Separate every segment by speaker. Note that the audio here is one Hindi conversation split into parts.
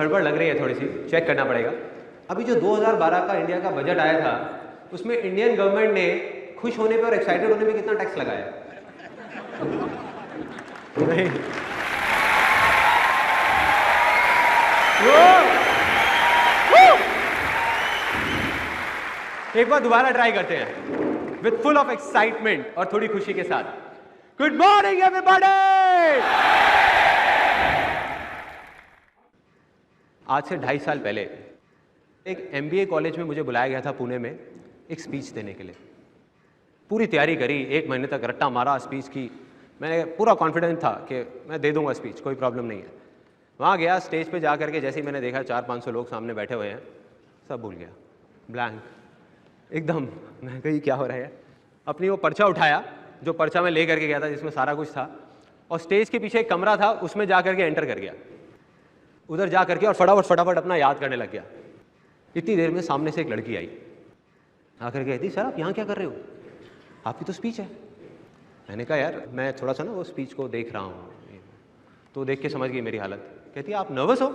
Speaker 1: गड़बड़ लग रही है, थोड़ी सी चेक करना पड़ेगा। अभी जो 2012 का इंडिया का बजट आया था उसमें इंडियन गवर्नमेंट ने खुश होने पे और एक्साइटेड होने पे कितना टैक्स लगाया? नहीं। एक बार दोबारा ट्राई करते हैं विथ फुल ऑफ एक्साइटमेंट और थोड़ी खुशी के साथ। Good morning everybody. आज से 2.5 साल पहले एक MBA कॉलेज में मुझे बुलाया गया था पुणे में एक स्पीच देने के लिए। पूरी तैयारी करी, 1 महीने तक रट्टा मारा स्पीच की। मैंने पूरा कॉन्फिडेंट था कि मैं दे दूंगा स्पीच, कोई प्रॉब्लम नहीं है। वहाँ गया, स्टेज पे जा करके जैसे ही मैंने देखा 400-500 लोग सामने बैठे हुए हैं, सब भूल गया, ब्लैंक एकदम। मैं कही क्या हो रहा है। अपनी वो पर्चा उठाया जो पर्चा मैं ले करके गया था जिसमें सारा कुछ था, और स्टेज के पीछे एक कमरा था उसमें जा करके एंटर कर गया। उधर जा करके और फटाफट अपना याद करने लग गया। इतनी देर में सामने से एक लड़की आई, आकर कहती सर आप यहाँ क्या कर रहे हो, आपकी तो स्पीच है। मैंने कहा यार मैं थोड़ा सा ना वो स्पीच को देख रहा हूँ। तो देख के समझ गई मेरी हालत। कहती आप नर्वस हो?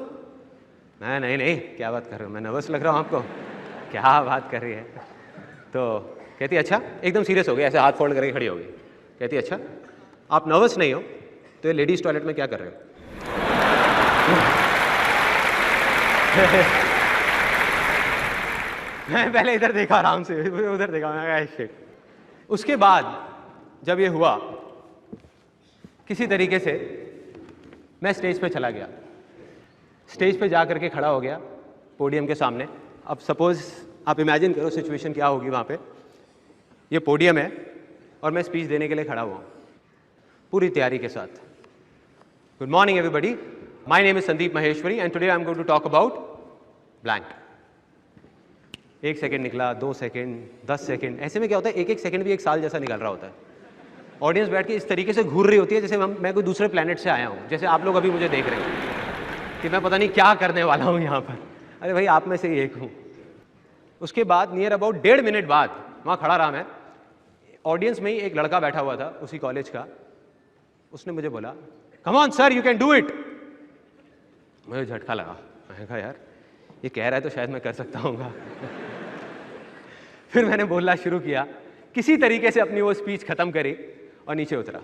Speaker 1: मैं नहीं क्या बात कर रहे हो, मैं नर्वस लग रहा हूँ आपको? क्या बात कर रही है। तो कहती अच्छा, एकदम सीरियस हो गई, ऐसे हाथ फोल्ड करके खड़ी हो गई। कहती अच्छा आप नर्वस नहीं हो तो ये लेडीज टॉयलेट में क्या कर रहे हो? मैं पहले इधर देखा आराम से, उधर देखा, मैं शिट। उसके बाद जब ये हुआ किसी तरीके से मैं स्टेज पे चला गया। स्टेज पे जा करके खड़ा हो गया पोडियम के सामने। अब सपोज आप इमेजिन करो सिचुएशन क्या होगी वहाँ पे। ये पोडियम है और मैं स्पीच देने के लिए खड़ा हुआ पूरी तैयारी के साथ। Good morning everybody, my name is Sandeep Maheshwari and today I am going to talk about blank. 1 second निकला, 2 सेकेंड, 10 सेकेंड, ऐसे में क्या होता है 1-1 सेकेंड भी 1 साल जैसा निकल रहा होता है। ऑडियंस बैठ के इस तरीके से घूर रही होती है जैसे मैं कोई दूसरे प्लेनेट से आया हूँ, जैसे आप लोग अभी मुझे देख रहे हो कि मैं पता नहीं क्या करने वाला हूँ यहाँ पर। अरे भाई आप में से ही एक हूँ। उसके बाद नियर अबाउट 1.5 मिनट बाद वहाँ खड़ा रहा मैं। ऑडियंस में ही एक लड़का बैठा हुआ था उसी कॉलेज का। उसने मुझे बोला come on sir you can do it. मुझे झटका लगा। मैंने कहा यार ये कह रहा है तो शायद मैं कर सकता हूँगा। फिर मैंने बोलना शुरू किया, किसी तरीके से अपनी वो स्पीच खत्म करी और नीचे उतरा।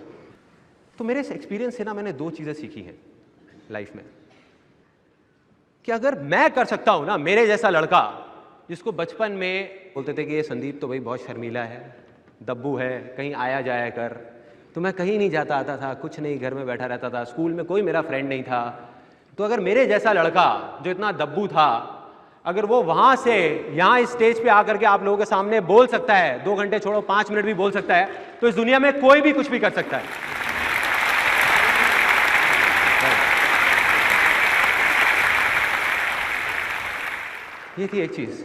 Speaker 1: तो मेरे इस एक्सपीरियंस से ना मैंने 2 चीज़ें सीखी हैं लाइफ में कि अगर मैं कर सकता हूँ ना, मेरे जैसा लड़का जिसको बचपन में बोलते थे कि ये संदीप तो भाई बहुत शर्मीला है, दब्बू है, कहीं आया जाया कर, तो मैं कहीं नहीं जाता आता था, कुछ नहीं, घर में बैठा रहता था, स्कूल में कोई मेरा फ्रेंड नहीं था। तो अगर मेरे जैसा लड़का जो इतना दब्बू था, अगर वो वहां से यहाँ इस स्टेज पे आकर के आप लोगों के सामने बोल सकता है, 2 घंटे छोड़ो 5 मिनट भी बोल सकता है, तो इस दुनिया में कोई भी कुछ भी कर सकता है। ये थी एक चीज।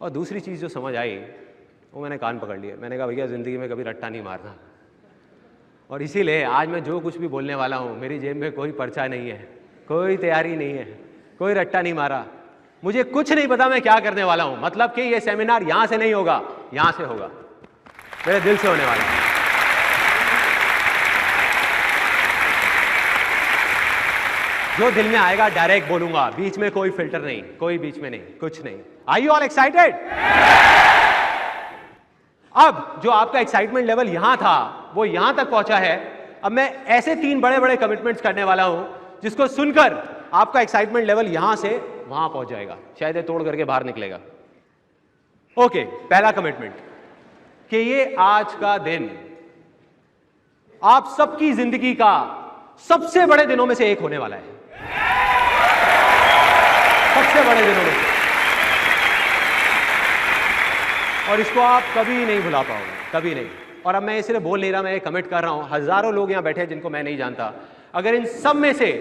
Speaker 1: और दूसरी चीज जो समझ आई वो मैंने कान पकड़ लिया। मैंने कहा भैया जिंदगी में कभी रट्टा नहीं मारना। और इसीलिए आज मैं जो कुछ भी बोलने वाला हूँ, मेरी जेब में कोई पर्चा नहीं है, कोई तैयारी नहीं है, कोई रट्टा नहीं मारा। मुझे कुछ नहीं पता मैं क्या करने वाला हूं। मतलब कि ये सेमिनार यहां से नहीं होगा, यहां से होगा, मेरे दिल से होने वाला है। जो दिल में आएगा डायरेक्ट बोलूंगा, बीच में कोई फिल्टर नहीं, कोई बीच में नहीं, कुछ नहीं। Are you all excited? अब जो आपका एक्साइटमेंट लेवल यहां था वो यहां तक पहुंचा है। अब मैं ऐसे 3 बड़े बड़े कमिटमेंट्स करने वाला हूं जिसको सुनकर आपका एक्साइटमेंट लेवल यहां से वहां पहुंच जाएगा, शायद ये तोड़ करके बाहर निकलेगा। ओके, पहला कमिटमेंट कि ये आज का दिन आप सबकी जिंदगी का सबसे बड़े दिनों में से एक होने वाला है। सबसे बड़े दिनों में से। और इसको आप कभी नहीं भुला पाओगे, कभी नहीं। और अब मैं सिर्फ बोल नहीं रहा, मैं कमिट कर रहा हूं। हजारों लोग यहां बैठे हैं जिनको मैं नहीं जानता। अगर इन सब में से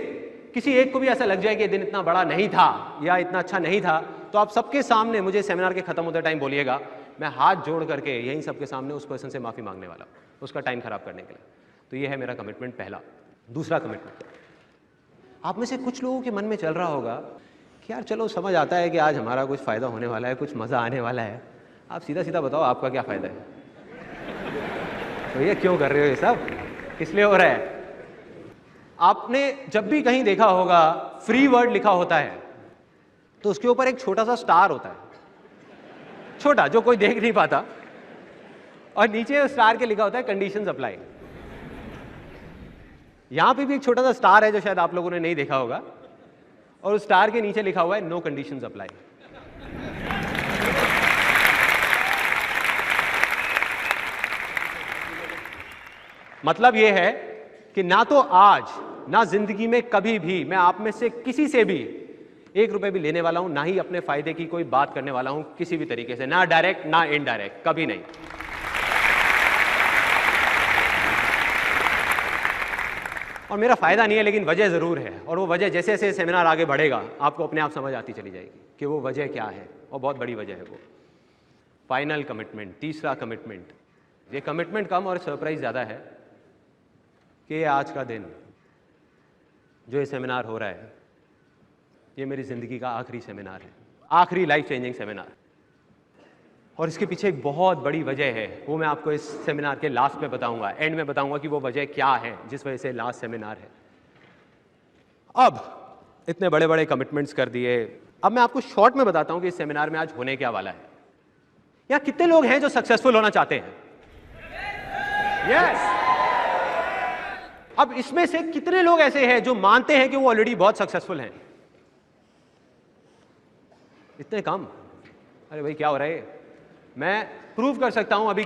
Speaker 1: किसी एक को भी ऐसा लग जाए कि दिन इतना बड़ा नहीं था या इतना अच्छा नहीं था, तो आप सबके सामने मुझे सेमिनार के खत्म होते टाइम बोलिएगा, मैं हाथ जोड़ करके यहीं सबके सामने उस पर्सन से माफी मांगने वाला हूं, उसका टाइम खराब करने के लिए। तो ये है मेरा कमिटमेंट पहला। दूसरा कमिटमेंट, आप में से कुछ लोगों के मन में चल रहा होगा कि यार चलो समझ आता है कि आज हमारा कुछ फायदा होने वाला है, कुछ मजा आने वाला है। आप सीधा सीधा बताओ आपका क्या फायदा है? तो ये क्यों कर रहे हो ये सब, किस लिए हो रहा है? आपने जब भी कहीं देखा होगा फ्री वर्ड लिखा होता है, तो उसके ऊपर एक छोटा सा स्टार होता है, छोटा, जो कोई देख नहीं पाता, और नीचे उस स्टार के लिखा होता है कंडीशंस अप्लाई। यहां पे भी एक छोटा सा स्टार है जो शायद आप लोगों ने नहीं देखा होगा, और उस स्टार के नीचे लिखा हुआ है नो कंडीशंस अप्लाई। मतलब यह है कि ना तो आज ना जिंदगी में कभी भी मैं आप में से किसी से भी 1 रुपए भी लेने वाला हूं, ना ही अपने फायदे की कोई बात करने वाला हूं किसी भी तरीके से, ना डायरेक्ट ना इनडायरेक्ट, कभी नहीं। और मेरा फायदा नहीं है, लेकिन वजह जरूर है, और वो वजह जैसे जैसे सेमिनार आगे बढ़ेगा आपको अपने आप समझ आती चली जाएगी कि वो वजह क्या है, और बहुत बड़ी वजह है वो फाइनल कमिटमेंट, तीसरा कमिटमेंट। ये कमिटमेंट कम और सरप्राइज ज्यादा है कि आज का दिन जो ये सेमिनार हो रहा है, ये मेरी जिंदगी का आखिरी सेमिनार है, आखिरी लाइफ चेंजिंग सेमिनार। और इसके पीछे एक बहुत बड़ी वजह है, वो मैं आपको इस सेमिनार के लास्ट में बताऊंगा, एंड में बताऊंगा कि वो वजह क्या है जिस वजह से लास्ट सेमिनार है। अब इतने बड़े बड़े कमिटमेंट्स कर दिए, अब मैं आपको शॉर्ट में बताता हूं कि इस सेमिनार में आज होने क्या वाला है। यहां कितने लोग हैं जो सक्सेसफुल होना चाहते हैं? यस। अब इसमें से कितने लोग ऐसे हैं जो मानते हैं कि वो ऑलरेडी बहुत सक्सेसफुल हैं? इतने कम। अरे भाई क्या हो रहा है? मैं प्रूव कर सकता हूं अभी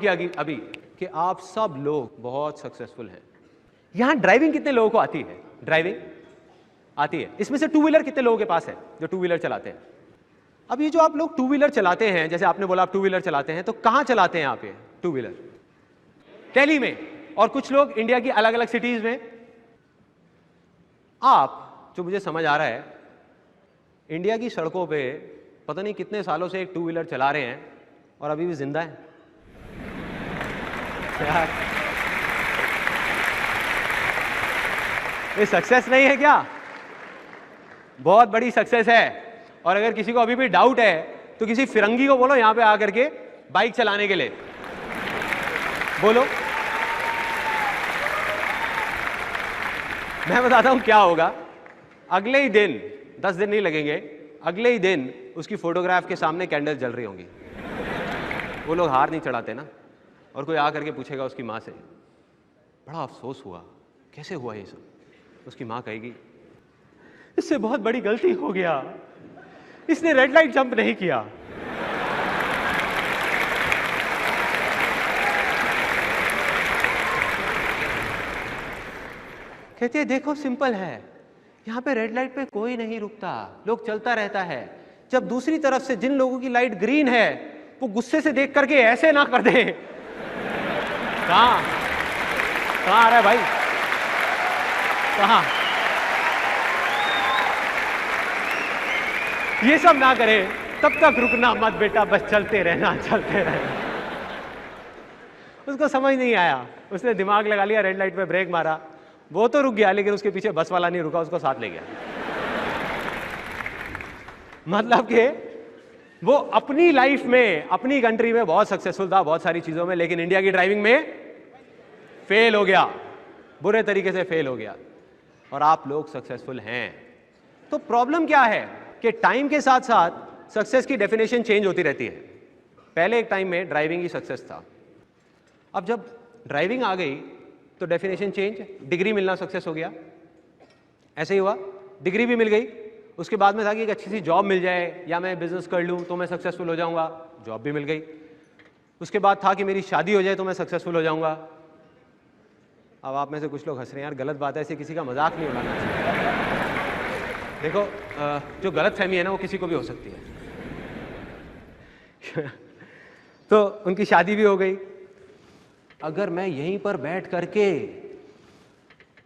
Speaker 1: कि आप सब लोग बहुत सक्सेसफुल हैं। यहां ड्राइविंग कितने लोगों को आती है? ड्राइविंग आती है। इसमें से टू व्हीलर कितने लोगों के पास है जो टू व्हीलर चलाते हैं? अब ये जो आप लोग टू व्हीलर चलाते हैं, जैसे आपने बोला आप टू व्हीलर चलाते हैं, तो कहां चलाते हैं आप ये टू व्हीलर? दिल्ली में, और कुछ लोग इंडिया की अलग अलग सिटीज में। आप, जो मुझे समझ आ रहा है, इंडिया की सड़कों पे पता नहीं कितने सालों से एक टू व्हीलर चला रहे हैं और अभी भी जिंदा है यार। ये सक्सेस नहीं है क्या? बहुत बड़ी सक्सेस है। और अगर किसी को अभी भी डाउट है तो किसी फिरंगी को बोलो यहां पे आकर के बाइक चलाने के लिए, बोलो। मैं बताता हूं क्या होगा। अगले ही दिन, 10 दिन नहीं लगेंगे, अगले ही दिन उसकी फोटोग्राफ के सामने कैंडल जल रही होंगी। वो लोग हार नहीं चढ़ाते ना। और कोई आ करके पूछेगा उसकी माँ से, बड़ा अफसोस हुआ, कैसे हुआ ये सब? उसकी माँ कहेगी, इससे बहुत बड़ी गलती हो गया, इसने रेड लाइट जंप नहीं किया। कहती है देखो सिंपल है, यहां पे रेड लाइट पे कोई नहीं रुकता, लोग चलता रहता है। जब दूसरी तरफ से जिन लोगों की लाइट ग्रीन है वो गुस्से से देख करके ऐसे ना कर दे। कहां आ रहा है भाई? कहां? ये सब ना करे, तब तक रुकना मत बेटा, बस चलते रहना, चलते रहना। उसको समझ नहीं आया, उसने दिमाग लगा लिया, रेड लाइट पे ब्रेक मारा, वो तो रुक गया, लेकिन उसके पीछे बस वाला नहीं रुका, उसको साथ ले गया। मतलब कि वो अपनी लाइफ में, अपनी कंट्री में बहुत सक्सेसफुल था बहुत सारी चीजों में, लेकिन इंडिया की ड्राइविंग में फेल हो गया, बुरे तरीके से फेल हो गया। और आप लोग सक्सेसफुल हैं। तो प्रॉब्लम क्या है कि टाइम के साथ साथ सक्सेस की डेफिनेशन चेंज होती रहती है। पहले एक टाइम में ड्राइविंग ही सक्सेस था, अब जब ड्राइविंग आ गई तो डेफिनेशन चेंज, डिग्री मिलना सक्सेस हो गया। ऐसे ही हुआ, डिग्री भी मिल गई, उसके बाद में था कि एक अच्छी सी जॉब मिल जाए या मैं बिजनेस कर लूं तो मैं सक्सेसफुल हो जाऊंगा, जॉब भी मिल गई। उसके बाद था कि मेरी शादी हो जाए तो मैं सक्सेसफुल हो जाऊंगा। अब आप में से कुछ लोग हंस रहे हैं, यार गलत बात है, ऐसे किसी का मजाक नहीं उड़ाना चाहिए। देखो जो गलत फहमी है ना वो किसी को भी हो सकती है। तो उनकी शादी भी हो गई। अगर मैं यहीं पर बैठ करके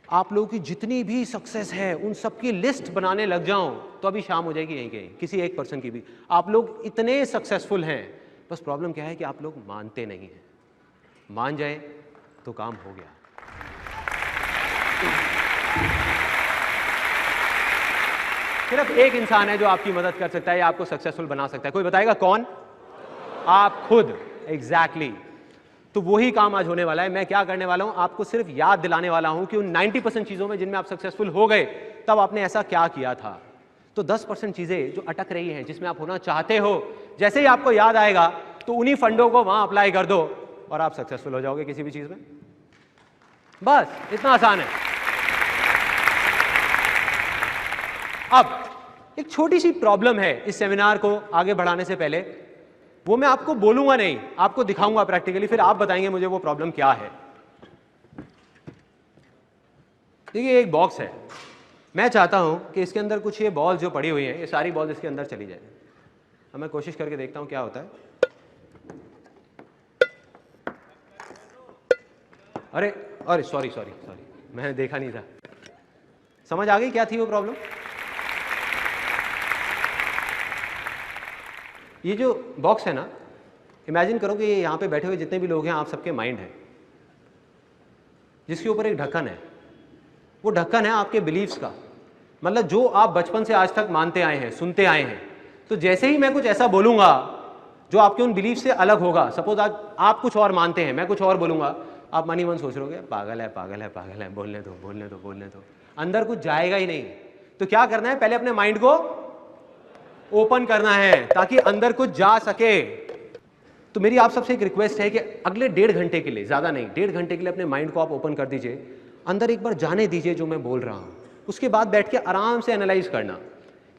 Speaker 1: आप लोगों की जितनी भी सक्सेस है उन सब की लिस्ट बनाने लग जाऊं तो अभी शाम हो जाएगी यहीं कहीं, किसी एक पर्सन की भी। आप लोग इतने सक्सेसफुल हैं, बस प्रॉब्लम क्या है कि आप लोग मानते नहीं हैं। मान जाए तो काम हो गया। सिर्फ एक इंसान है जो आपकी मदद कर सकता है या आपको सक्सेसफुल बना सकता है, कोई बताएगा कौन? आप खुद। एग्जैक्टली। तो वही काम आज होने वाला है। मैं क्या करने वाला हूं, आपको सिर्फ याद दिलाने वाला हूं कि उन 90% चीजों में जिनमें आप सक्सेसफुल हो गए तब आपने ऐसा क्या किया था। तो 10% चीजें जो अटक रही हैं, जिसमें आप होना चाहते हो, जैसे ही आपको याद आएगा तो उन्हीं फंडों को वहां अप्लाई कर दो और आप सक्सेसफुल हो जाओगे किसी भी चीज में। बस इतना आसान है। अब एक छोटी सी प्रॉब्लम है इस सेमिनार को आगे बढ़ाने से पहले, वो मैं आपको बोलूंगा नहीं, आपको दिखाऊंगा प्रैक्टिकली, फिर आप बताएंगे मुझे वो प्रॉब्लम क्या है। देखिए एक बॉक्स है, मैं चाहता हूं कि इसके अंदर कुछ ये बॉल जो पड़ी हुई हैं, ये सारी बॉल इसके अंदर चली जाए। अब मैं कोशिश करके देखता हूं क्या होता है। अरे अरे सॉरी सॉरी सॉरी, मैंने देखा नहीं था। समझ आ गई क्या थी वो प्रॉब्लम? ये जो बॉक्स है ना, इमेजिन करो कि यहां पे बैठे हुए जितने भी लोग हैं, आप सबके माइंड है, जिसके ऊपर एक ढक्कन है। वो ढक्कन है आपके बिलीव्स का, मतलब जो आप बचपन से आज तक मानते आए हैं, सुनते आए हैं। तो जैसे ही मैं कुछ ऐसा बोलूंगा जो आपके उन बिलीफ से अलग होगा, सपोज आज आप कुछ और मानते हैं, मैं कुछ और बोलूंगा, आप मन ही मन सोच रहे हो पागल है पागल है पागल है, बोलने दो बोलने दो बोलने दो, अंदर कुछ जाएगा ही नहीं। तो क्या करना है, पहले अपने माइंड को ओपन करना है ताकि अंदर कुछ जा सके। तो मेरी आप सबसे एक रिक्वेस्ट है कि अगले 1.5 घंटे के लिए, ज्यादा नहीं, 1.5 घंटे के लिए अपने माइंड को आप ओपन कर दीजिए, अंदर एक बार जाने दीजिए जो मैं बोल रहा हूं। उसके बाद बैठ के आराम से एनालाइज करना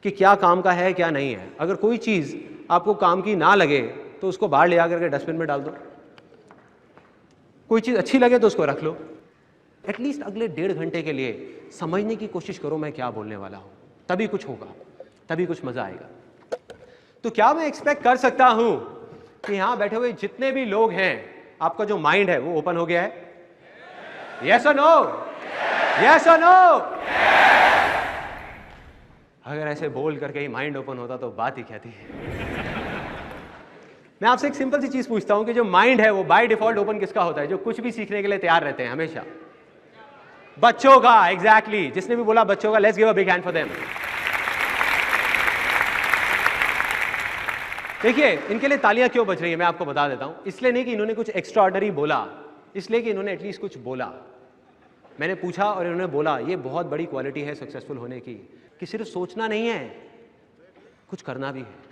Speaker 1: कि क्या काम का है क्या नहीं है। अगर कोई चीज आपको काम की ना लगे तो उसको बाहर ले आकर के डस्टबिन में डाल दो, कोई चीज अच्छी लगे तो उसको रख लो। एटलीस्ट अगले 1.5 घंटे के लिए समझने की कोशिश करो मैं क्या बोलने वाला हूं, तभी कुछ होगा, तभी कुछ मजा आएगा। तो क्या मैं एक्सपेक्ट कर सकता हूं कि यहां बैठे हुए जितने भी लोग हैं, आपका जो माइंड है वो ओपन हो गया है? Yes or no? Yes or no? अगर ऐसे बोल करके ही माइंड ओपन होता तो बात ही क्या थी। मैं आपसे एक सिंपल सी चीज पूछता हूं कि जो माइंड है वो बाय डिफॉल्ट ओपन किसका होता है? जो कुछ भी सीखने के लिए तैयार रहते हैं हमेशा, बच्चों का। एग्जैक्टली, जिसने भी बोला बच्चों का, let's give a big hand for them. देखिए इनके लिए तालियां क्यों बज रही है मैं आपको बता देता हूं। इसलिए नहीं कि इन्होंने कुछ एक्स्ट्रा ऑर्डिनरी बोला, इसलिए कि इन्होंने एटलीस्ट कुछ बोला। मैंने पूछा और इन्होंने बोला। ये बहुत बड़ी क्वालिटी है सक्सेसफुल होने की, कि सिर्फ सोचना नहीं है, कुछ करना भी है।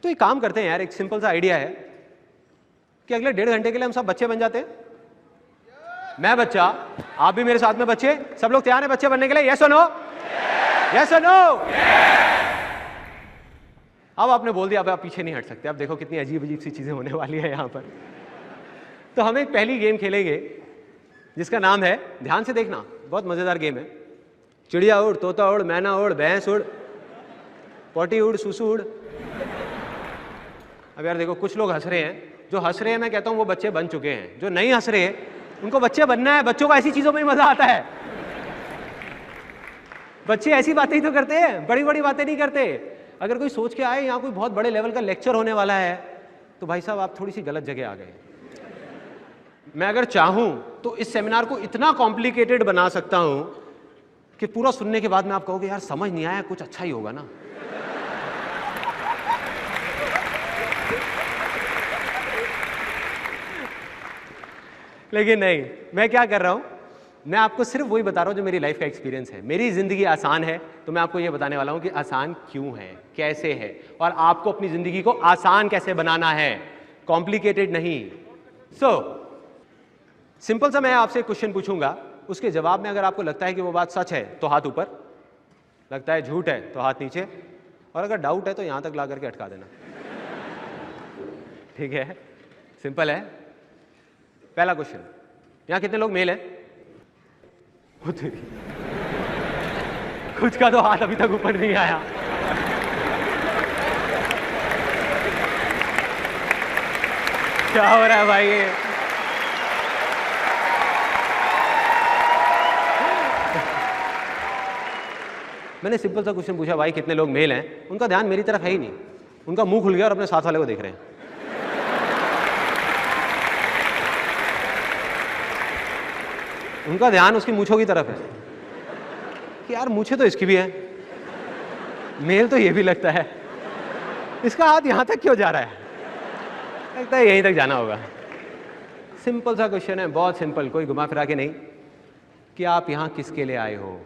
Speaker 1: तो एक काम करते हैं यार, एक सिंपल सा आइडिया है कि अगले 1.5 घंटे के लिए हम सब बच्चे बन जाते हैं। मैं बच्चा, आप भी मेरे साथ में बच्चे, सब लोग तैयार हैं बच्चे बनने के लिए? Yes or no? Yes or no? अब आपने बोल दिया, अब आप पीछे नहीं हट सकते। अब देखो कितनी अजीब अजीब सी चीजें होने वाली है यहां पर। तो हम एक पहली गेम खेलेंगे जिसका नाम है, ध्यान से देखना, बहुत मजेदार गेम है। चिड़िया उड़, तोता उड़, मैना उड़, भैंस उड़, पोटी उड़, सुसु उड़। अब यार देखो कुछ लोग हंस रहे हैं, जो हंस रहे हैं मैं कहता हूं वो बच्चे बन चुके हैं, जो नहीं हंस रहे उनको बच्चे बनना है। बच्चों को ऐसी चीजों में ही मजा आता है। बच्चे ऐसी बातें ही तो करते हैं, बड़ी बड़ी बातें नहीं करते। अगर कोई सोच के आए यहाँ कोई बहुत बड़े लेवल का लेक्चर होने वाला है, तो भाई साहब आप थोड़ी सी गलत जगह आ गए। मैं अगर चाहूं तो इस सेमिनार को इतना कॉम्प्लिकेटेड बना सकता हूं कि पूरा सुनने के बाद में आप कहोगे यार समझ नहीं आया, कुछ अच्छा ही होगा ना। लेकिन नहीं, मैं क्या कर रहा हूं, मैं आपको सिर्फ वही बता रहा हूं जो मेरी लाइफ का एक्सपीरियंस है। मेरी जिंदगी आसान है तो मैं आपको ये बताने वाला हूं कि आसान क्यों है, कैसे है, और आपको अपनी जिंदगी को आसान कैसे बनाना है, कॉम्प्लिकेटेड नहीं। सिंपल सा मैं आपसे एक क्वेश्चन पूछूंगा, उसके जवाब में अगर आपको लगता है कि वो बात सच है तो हाथ ऊपर, लगता है झूठ है तो हाथ नीचे, और अगर डाउट है तो यहां तक ला करके अटका देना। ठीक है, सिंपल है। पहला क्वेश्चन, यहां कितने लोग मेल हैं? कुछ का तो हाथ अभी तक ऊपर नहीं आया। क्या हो रहा है भाई ये? मैंने सिंपल सा क्वेश्चन पूछा, भाई कितने लोग मेल हैं? उनका ध्यान मेरी तरफ है ही नहीं, उनका मुंह खुल गया और अपने साथ वाले को देख रहे हैं। उनका ध्यान उसकी मूंछों की तरफ है कि यार मूंछें तो इसकी भी है, मेल तो ये भी लगता है, इसका हाथ यहां तक क्यों जा रहा है? लगता है यहीं तक जाना होगा। सिंपल सा क्वेश्चन है, बहुत सिंपल, कोई घुमा फिरा के नहीं, कि आप यहां किसके लिए आए हो?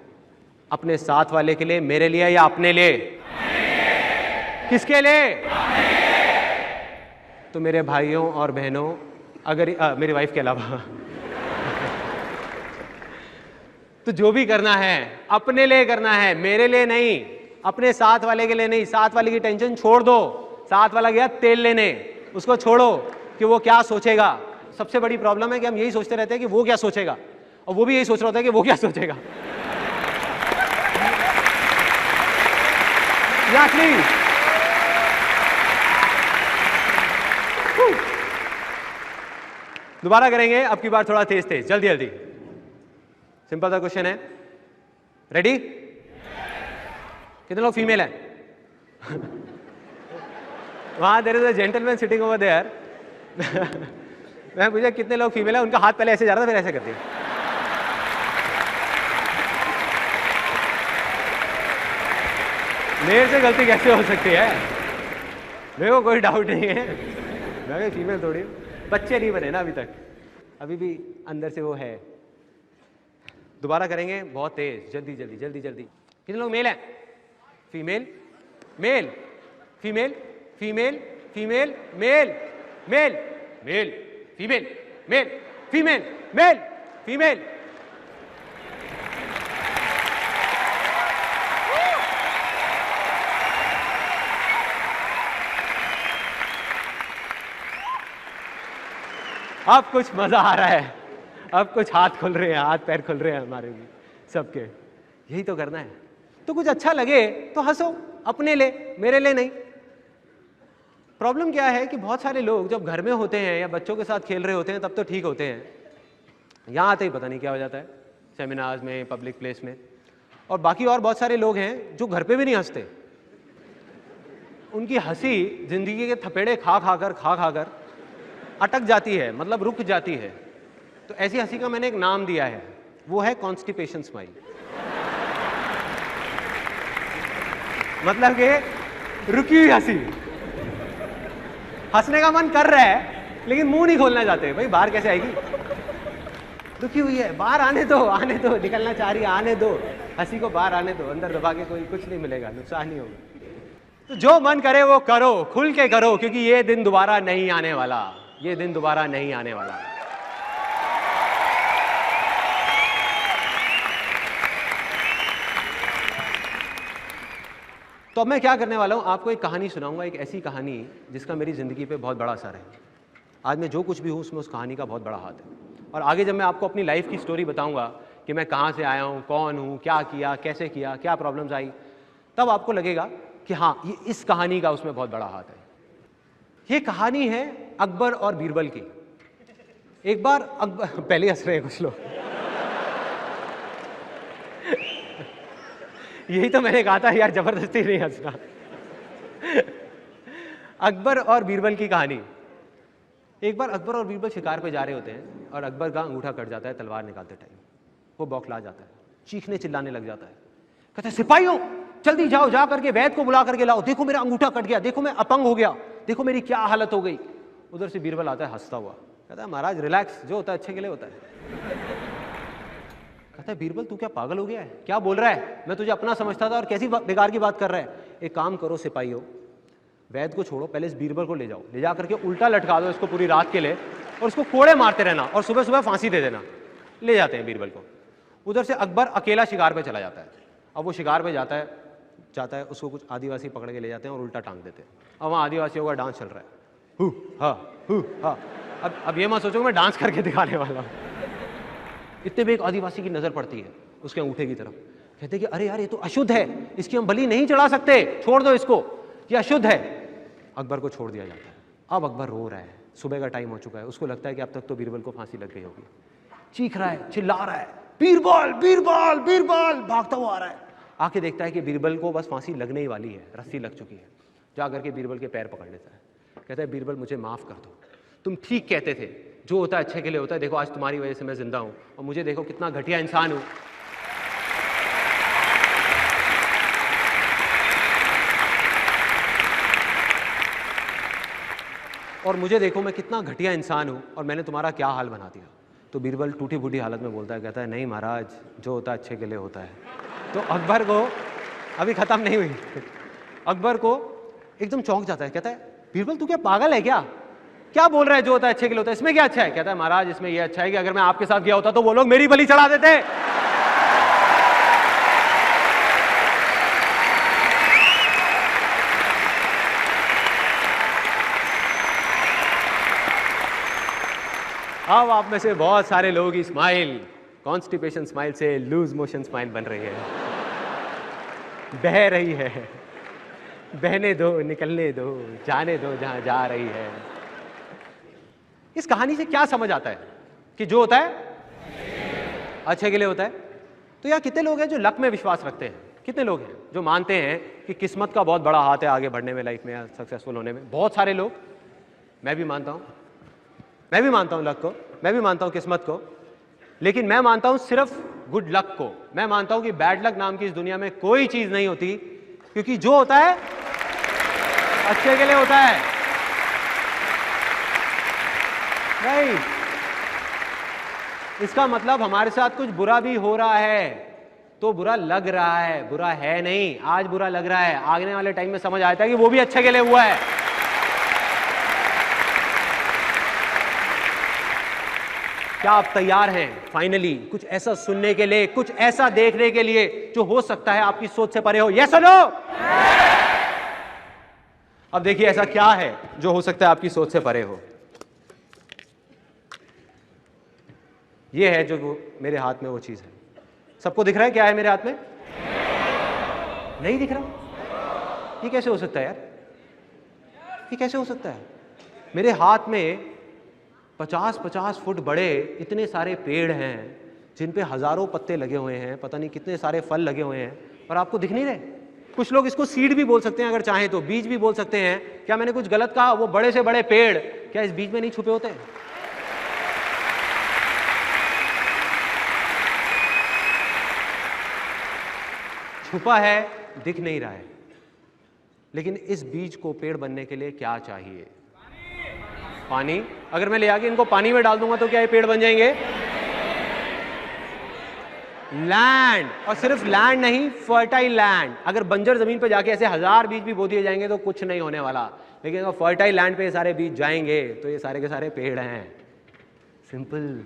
Speaker 1: अपने साथ वाले के लिए, मेरे लिए या अपने लिए? किसके लिए? तो मेरे भाइयों और बहनों, अगर मेरी वाइफ के अलावा तो जो भी करना है अपने लिए करना है, मेरे लिए नहीं, अपने साथ वाले के लिए नहीं। साथ वाले की टेंशन छोड़ दो, साथ वाला गया तेल लेने, उसको छोड़ो कि वो क्या सोचेगा। सबसे बड़ी प्रॉब्लम है कि हम यही सोचते रहते हैं कि वो क्या सोचेगा, और वो भी यही सोच रहा होता है कि वो क्या सोचेगा। या प्लीज, दोबारा करेंगे, अब की बार थोड़ा तेज तेज, जल्दी जल्दी। सिंपल सा क्वेश्चन है, रेडी? कितने लोग फीमेल हैं? वहां there is a gentleman sitting over there. मैं पूछा कितने लोग फीमेल हैं, उनका हाथ पहले ऐसे जा रहा था, फिर ऐसे करती है। मेरे से गलती कैसे हो सकती है? मेरे को कोई डाउट नहीं है, मैं फीमेल थोड़ी हूँ। बच्चे नहीं बने ना अभी तक, अभी भी अंदर से वो है। दोबारा करेंगे, बहुत तेज, जल्दी जल्दी जल्दी जल्दी। कितने लोग मेल हैं? Female, male, female, female, female, male, male, male, female, male, female, male, female. अब कुछ मजा आ रहा है, अब कुछ हाथ खुल रहे हैं, हाथ पैर खुल रहे हैं हमारे भी सबके। यही तो करना है। तो कुछ अच्छा लगे तो हंसो, अपने लिए, मेरे लिए नहीं। प्रॉब्लम क्या है कि बहुत सारे लोग जब घर में होते हैं या बच्चों के साथ खेल रहे होते हैं तब तो ठीक होते हैं, यहाँ आते ही पता नहीं क्या हो जाता है, सेमिनार्स में, पब्लिक प्लेस में। और बाकी और बहुत सारे लोग हैं जो घर पे भी नहीं हंसते। उनकी हंसी जिंदगी के थपेड़े खा खाकर अटक जाती है, मतलब रुक जाती है। तो ऐसी हंसी का मैंने एक नाम दिया है, वो है कॉन्स्टिपेशन स्माइल। मतलब कि रुकी हुई हंसी, हंसने का मन कर रहा है लेकिन मुंह नहीं खोलना चाहते। भाई बाहर कैसे आएगी, रुकी हुई है, बाहर आने दो, निकलना चाह रही है, आने दो, हंसी को बाहर आने दो, अंदर दबा के कोई कुछ नहीं मिलेगा, नुकसान नहीं होगा। तो जो मन करे वो करो, खुल के करो, क्योंकि ये दिन दोबारा नहीं आने वाला, ये दिन दोबारा नहीं आने वाला। तो अब मैं क्या करने वाला हूं, आपको एक कहानी सुनाऊंगा, एक ऐसी कहानी जिसका मेरी जिंदगी पे बहुत बड़ा असर है। आज मैं जो कुछ भी हूं उसमें उस कहानी का बहुत बड़ा हाथ है। और आगे जब मैं आपको अपनी लाइफ की स्टोरी बताऊंगा कि मैं कहां से आया हूं, कौन हूं, क्या किया, कैसे किया, क्या प्रॉब्लम्स आई, तब आपको लगेगा कि हाँ, ये इस कहानी का उसमें बहुत बड़ा हाथ है। ये कहानी है अकबर और बीरबल की। एक बार अकबर, पहले हंस रहे हैं कुछ लोग। यही तो मैंने कहा था यार, जबरदस्ती नहीं हंसना। अकबर और बीरबल की कहानी। एक बार अकबर और बीरबल शिकार पे जा रहे होते हैं और अकबर का अंगूठा कट जाता है तलवार निकालते टाइम। वो बौखला जाता है, चीखने चिल्लाने लग जाता है, कहता है सिपाहियों जल्दी जाओ, जा करके वैद्य को बुला करके लाओ, देखो मेरा अंगूठा कट गया, देखो मैं अपंग हो गया, देखो मेरी क्या हालत हो गई। उधर से बीरबल आता है हंसता हुआ, कहता है महाराज रिलैक्स, जो होता है अच्छे के लिए होता है। कहता है बीरबल तू क्या पागल हो गया है, क्या बोल रहा है, मैं तुझे अपना समझता था और कैसी बेकार की बात कर रहा है। एक काम करो सिपाहियों, वैद्य को छोड़ो, पहले इस बीरबल को ले जाओ, ले जा करके उल्टा लटका दो इसको पूरी रात के लिए और इसको कोड़े मारते रहना और सुबह सुबह फांसी दे देना। ले जाते हैं बीरबल को। उधर से अकबर अकेला शिकार पे चला जाता है। अब वो शिकार पे जाता है, उसको कुछ आदिवासी पकड़ के ले जाते हैं और उल्टा टांग देते हैं। अब वहाँ आदिवासियों का डांस चल रहा है, हु हा। अब ये मत सोचो मैं डांस करके दिखाने वाला हूँ। इतने में एक आदिवासी की नजर पड़ती है उसके अंगूठे की तरफ, कहते कि अरे यार ये तो अशुद्ध है, इसकी हम बलि नहीं चढ़ा सकते, छोड़ दो इसको, ये अशुद्ध है। अकबर को छोड़ दिया जाता है। अब अकबर रो रहा है, सुबह का टाइम हो चुका है, उसको लगता है कि अब तक तो बीरबल को फांसी लग गई होगी। चीख रहा है, चिल्ला रहा है, बीरबल बीरबल बीरबल, भागता हुआ आ रहा है। आके देखता है कि बीरबल को बस फांसी लगने ही वाली है, रस्सी लग चुकी है। जा करके बीरबल के पैर पकड़ लेता है, कहता है बीरबल मुझे माफ कर दो, तुम ठीक कहते थे, जो होता है अच्छे के लिए होता है, देखो आज तुम्हारी वजह से मैं जिंदा हूं और मुझे देखो कितना घटिया इंसान हूं। और मुझे देखो मैं कितना घटिया इंसान हूं और मैंने तुम्हारा क्या हाल बना दिया। तो बीरबल टूटी फूटी हालत में बोलता है, कहता है नहीं महाराज, जो होता है अच्छे के लिए होता है। तो अकबर को अभी खत्म नहीं हुई, अकबर को एकदम चौंक जाता है, कहता है बीरबल तू क्या पागल है क्या बोल रहा है, जो होता है अच्छे के लिए होता है, इसमें क्या अच्छा है? कहता है महाराज इसमें ये अच्छा है कि अगर मैं आपके साथ गया होता तो वो लोग मेरी बलि चढ़ा देते। अब आप में से बहुत सारे लोगों की स्माइल कॉन्स्टिपेशन स्माइल से लूज मोशन स्माइल बन रही है, बह रही है, बहने दो, निकलने दो, जाने दो जहां जा रही है। इस कहानी से क्या समझ आता है कि जो होता है अच्छे के लिए होता है। तो यहाँ कितने लोग हैं जो लक में विश्वास रखते हैं? कितने लोग हैं जो मानते हैं कि किस्मत का बहुत बड़ा हाथ है आगे बढ़ने में, लाइफ में सक्सेसफुल होने में? बहुत सारे लोग, मैं भी मानता हूं लक को, मैं भी मानता हूं किस्मत को, लेकिन मैं मानता हूं सिर्फ गुड लक को। मैं मानता हूं कि बैड लक नाम की इस दुनिया में कोई चीज नहीं होती, क्योंकि जो होता है अच्छे के लिए होता है। राइट, इसका मतलब हमारे साथ कुछ बुरा भी हो रहा है तो बुरा लग रहा है, बुरा है नहीं। आज बुरा लग रहा है, आगने वाले टाइम में समझ आता है कि वो भी अच्छे के लिए हुआ है। क्या आप तैयार हैं फाइनली कुछ ऐसा सुनने के लिए, कुछ ऐसा देखने के लिए जो हो सकता है आपकी सोच से परे हो? Yes or no? अब देखिए ऐसा क्या है जो हो सकता है आपकी सोच से परे हो। ये है जो वो मेरे हाथ में वो चीज है। सबको दिख रहा है क्या है मेरे हाथ में? नहीं दिख रहा? ये कैसे हो सकता है यार? ये कैसे हो सकता है? मेरे हाथ में 50-50 फुट बड़े इतने सारे पेड़ हैं जिन पे हजारों पत्ते लगे हुए हैं, पता नहीं कितने सारे फल लगे हुए हैं, और आपको दिख नहीं रहे। कुछ लोग इसको सीड भी बोल सकते हैं, अगर चाहें तो बीज भी बोल सकते हैं। क्या मैंने कुछ गलत कहा? वो बड़े से बड़े पेड़ क्या इस बीज में नहीं छुपे होते? छुपा है, दिख नहीं रहा है। लेकिन इस बीज को पेड़ बनने के लिए क्या चाहिए? पानी। अगर मैं ले आके इनको पानी में डाल दूंगा तो क्या ये पेड़ बन जाएंगे? लैंड, और सिर्फ लैंड नहीं, फर्टाइल लैंड। अगर बंजर जमीन पे जाके ऐसे 1000 बीज भी बो दिए जाएंगे तो कुछ नहीं होने वाला, लेकिन अगर फर्टाइल लैंड पे ये सारे बीज जाएंगे तो ये सारे के सारे पेड़ हैं। सिंपल।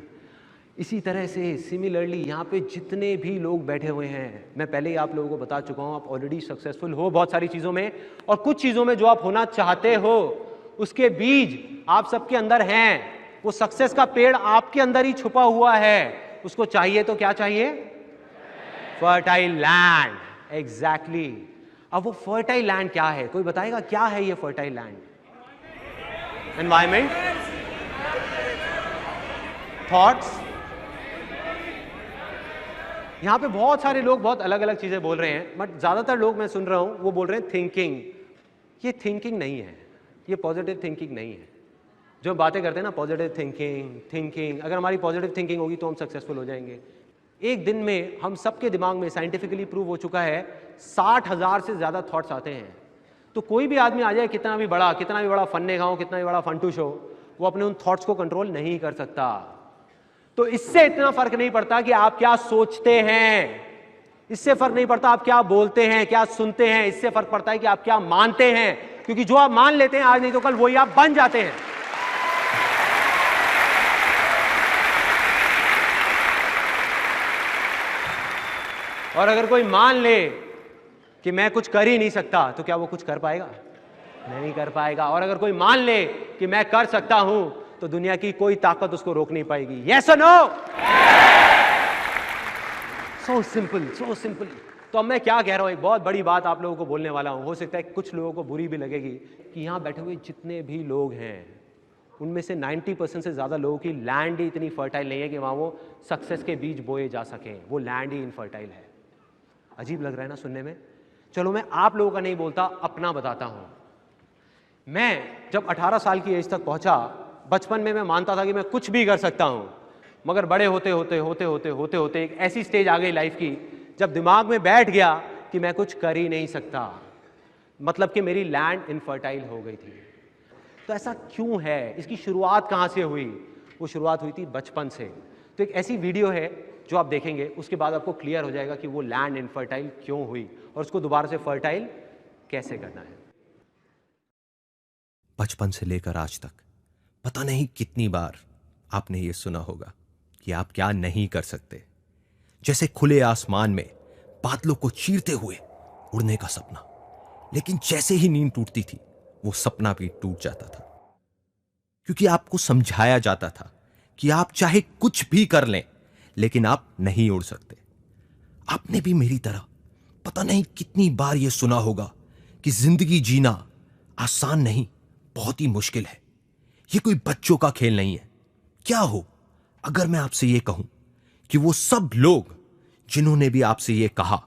Speaker 1: इसी तरह से सिमिलरली यहाँ पे जितने भी लोग बैठे हुए हैं, मैं पहले ही आप लोगों को बता चुका हूँ, आप ऑलरेडी सक्सेसफुल हो बहुत सारी चीजों में, और कुछ चीजों में जो आप होना चाहते हो उसके बीज आप सबके अंदर हैं। वो सक्सेस का पेड़ आपके अंदर ही छुपा हुआ है। उसको चाहिए तो क्या चाहिए? Fertile land. एग्जैक्टली। अब वो फर्टाइल लैंड क्या है? कोई बताएगा क्या है ये फर्टाइल लैंड? Environment, thoughts. यहां पे बहुत सारे लोग बहुत अलग अलग चीजें बोल रहे हैं, बट ज्यादातर लोग मैं सुन रहा हूं वो बोल रहे हैं थिंकिंग। ये थिंकिंग नहीं है, ये पॉजिटिव थिंकिंग नहीं है। जो बातें करते हैं ना पॉजिटिव थिंकिंग, अगर हमारी पॉजिटिव थिंकिंग होगी तो हम सक्सेसफुल हो जाएंगे। एक दिन में हम सबके दिमाग में साइंटिफिकली प्रूव हो चुका है 60,000 से ज्यादा थॉट्स आते हैं। तो कोई भी आदमी आ जाए, कितना भी बड़ा फन्ने खाओ, कितना भी बड़ा फंटूश हो, वो अपने उन थॉट्स को कंट्रोल नहीं कर सकता। तो इससे इतना फर्क नहीं पड़ता कि आप क्या सोचते हैं, इससे फर्क नहीं पड़ता आप क्या बोलते हैं, क्या सुनते हैं, इससे फर्क पड़ता है कि आप क्या मानते हैं। क्योंकि जो आप मान लेते हैं आज नहीं तो कल वही आप बन जाते हैं। और अगर कोई मान ले कि मैं कुछ कर ही नहीं सकता तो क्या वो कुछ कर पाएगा? नहीं कर पाएगा। और अगर कोई मान ले कि मैं कर सकता हूं तो दुनिया की कोई ताकत उसको रोक नहीं पाएगी। Yes or no? So simple, so simple. तो अब मैं क्या कह रहा हूं, एक बहुत बड़ी बात आप लोगों को बोलने वाला हूं। हो सकता है कुछ लोगों को बुरी भी लगेगी कि यहां बैठे हुए जितने भी लोग हैं उनमें से 90% से ज्यादा लोगों की लैंड ही इतनी फर्टाइल नहीं है कि वहां वो सक्सेस के बीज बोए जा सकें। वो लैंड ही इनफर्टाइल है। अजीब लग रहा है ना सुनने में? चलो मैं आप लोगों का नहीं बोलता, अपना बताता हूं। मैं जब 18 साल की एज तक पहुंचा, बचपन में मैं मानता था कि मैं कुछ भी कर सकता हूं, मगर बड़े होते होते एक ऐसी स्टेज आ गई लाइफ की जब दिमाग में बैठ गया कि मैं कुछ कर ही नहीं सकता। मतलब कि मेरी लैंड इनफर्टाइल हो गई थी। तो ऐसा क्यों है? इसकी शुरुआत कहां से हुई? वो शुरुआत हुई थी बचपन से। तो एक ऐसी वीडियो है जो आप देखेंगे उसके बाद आपको क्लियर हो जाएगा कि वो लैंड इनफर्टाइल क्यों हुई और उसको दोबारा से फर्टाइल कैसे करना है।
Speaker 2: बचपन से लेकर आज तक पता नहीं कितनी बार आपने ये सुना होगा कि आप क्या नहीं कर सकते, जैसे खुले आसमान में बादलों को चीरते हुए उड़ने का सपना। लेकिन जैसे ही नींद टूटती थी वो सपना भी टूट जाता था, क्योंकि आपको समझाया जाता था कि आप चाहे कुछ भी कर लें लेकिन आप नहीं उड़ सकते। आपने भी मेरी तरह पता नहीं कितनी बार यह सुना होगा कि जिंदगी जीना आसान नहीं, बहुत ही मुश्किल है, यह कोई बच्चों का खेल नहीं है। क्या हो अगर मैं आपसे यह कहूं कि वो सब लोग जिन्होंने भी आपसे यह कहा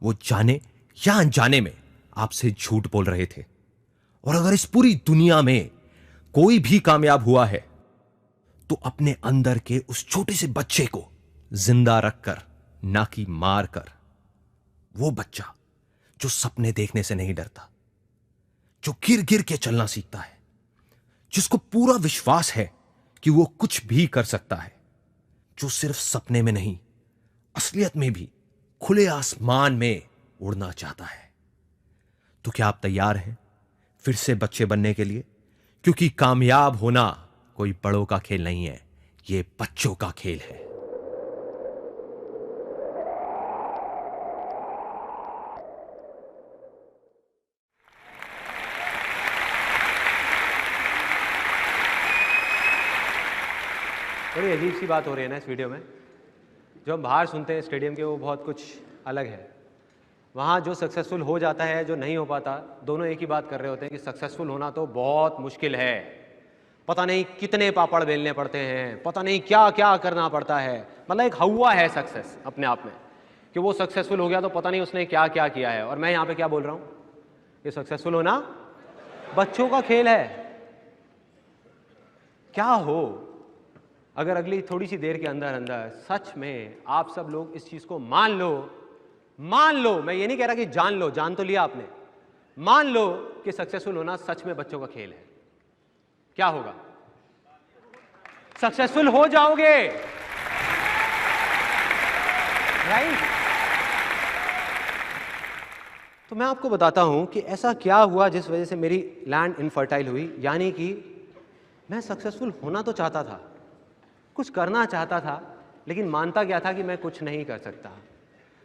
Speaker 2: वो जाने या अनजाने में आपसे झूठ बोल रहे थे। और अगर इस पूरी दुनिया में कोई भी कामयाब हुआ है तो अपने अंदर के उस छोटे से बच्चे को जिंदा रखकर, ना कि मार कर। वो बच्चा जो सपने देखने से नहीं डरता, जो गिर गिर के चलना सीखता है, जिसको पूरा विश्वास है कि वो कुछ भी कर सकता है, जो सिर्फ सपने में नहीं असलियत में भी खुले आसमान में उड़ना चाहता है। तो क्या आप तैयार हैं फिर से बच्चे बनने के लिए? क्योंकि कामयाब होना कोई बड़ों का खेल नहीं है, ये बच्चों का खेल है।
Speaker 1: बड़ी अजीब सी बात हो रही है ना इस वीडियो में। जो हम बाहर सुनते हैं स्टेडियम के वो बहुत कुछ अलग है। वहाँ जो सक्सेसफुल हो जाता है, जो नहीं हो पाता, दोनों एक ही बात कर रहे होते हैं कि सक्सेसफुल होना तो बहुत मुश्किल है, पता नहीं कितने पापड़ बेलने पड़ते हैं, पता नहीं क्या क्या करना पड़ता है। मतलब एक हवा है सक्सेस अपने आप में कि वो सक्सेसफुल हो गया तो पता नहीं उसने क्या क्या किया है। और मैं यहाँ पे क्या बोल रहा हूँ, ये सक्सेसफुल होना बच्चों का खेल है। क्या हो अगर अगली थोड़ी सी देर के अंदर अंदर सच में आप सब लोग इस चीज को मान लो, मैं ये नहीं कह रहा कि जान लो, जान तो लिया आपने, मान लो कि सक्सेसफुल होना सच में बच्चों का खेल है। क्या होगा? सक्सेसफुल हो जाओगे, राइट? तो मैं आपको बताता हूं कि ऐसा क्या हुआ जिस वजह से मेरी लैंड इनफर्टाइल हुई। यानी कि मैं सक्सेसफुल होना तो चाहता था, कुछ करना चाहता था, लेकिन मानता क्या था कि मैं कुछ नहीं कर सकता।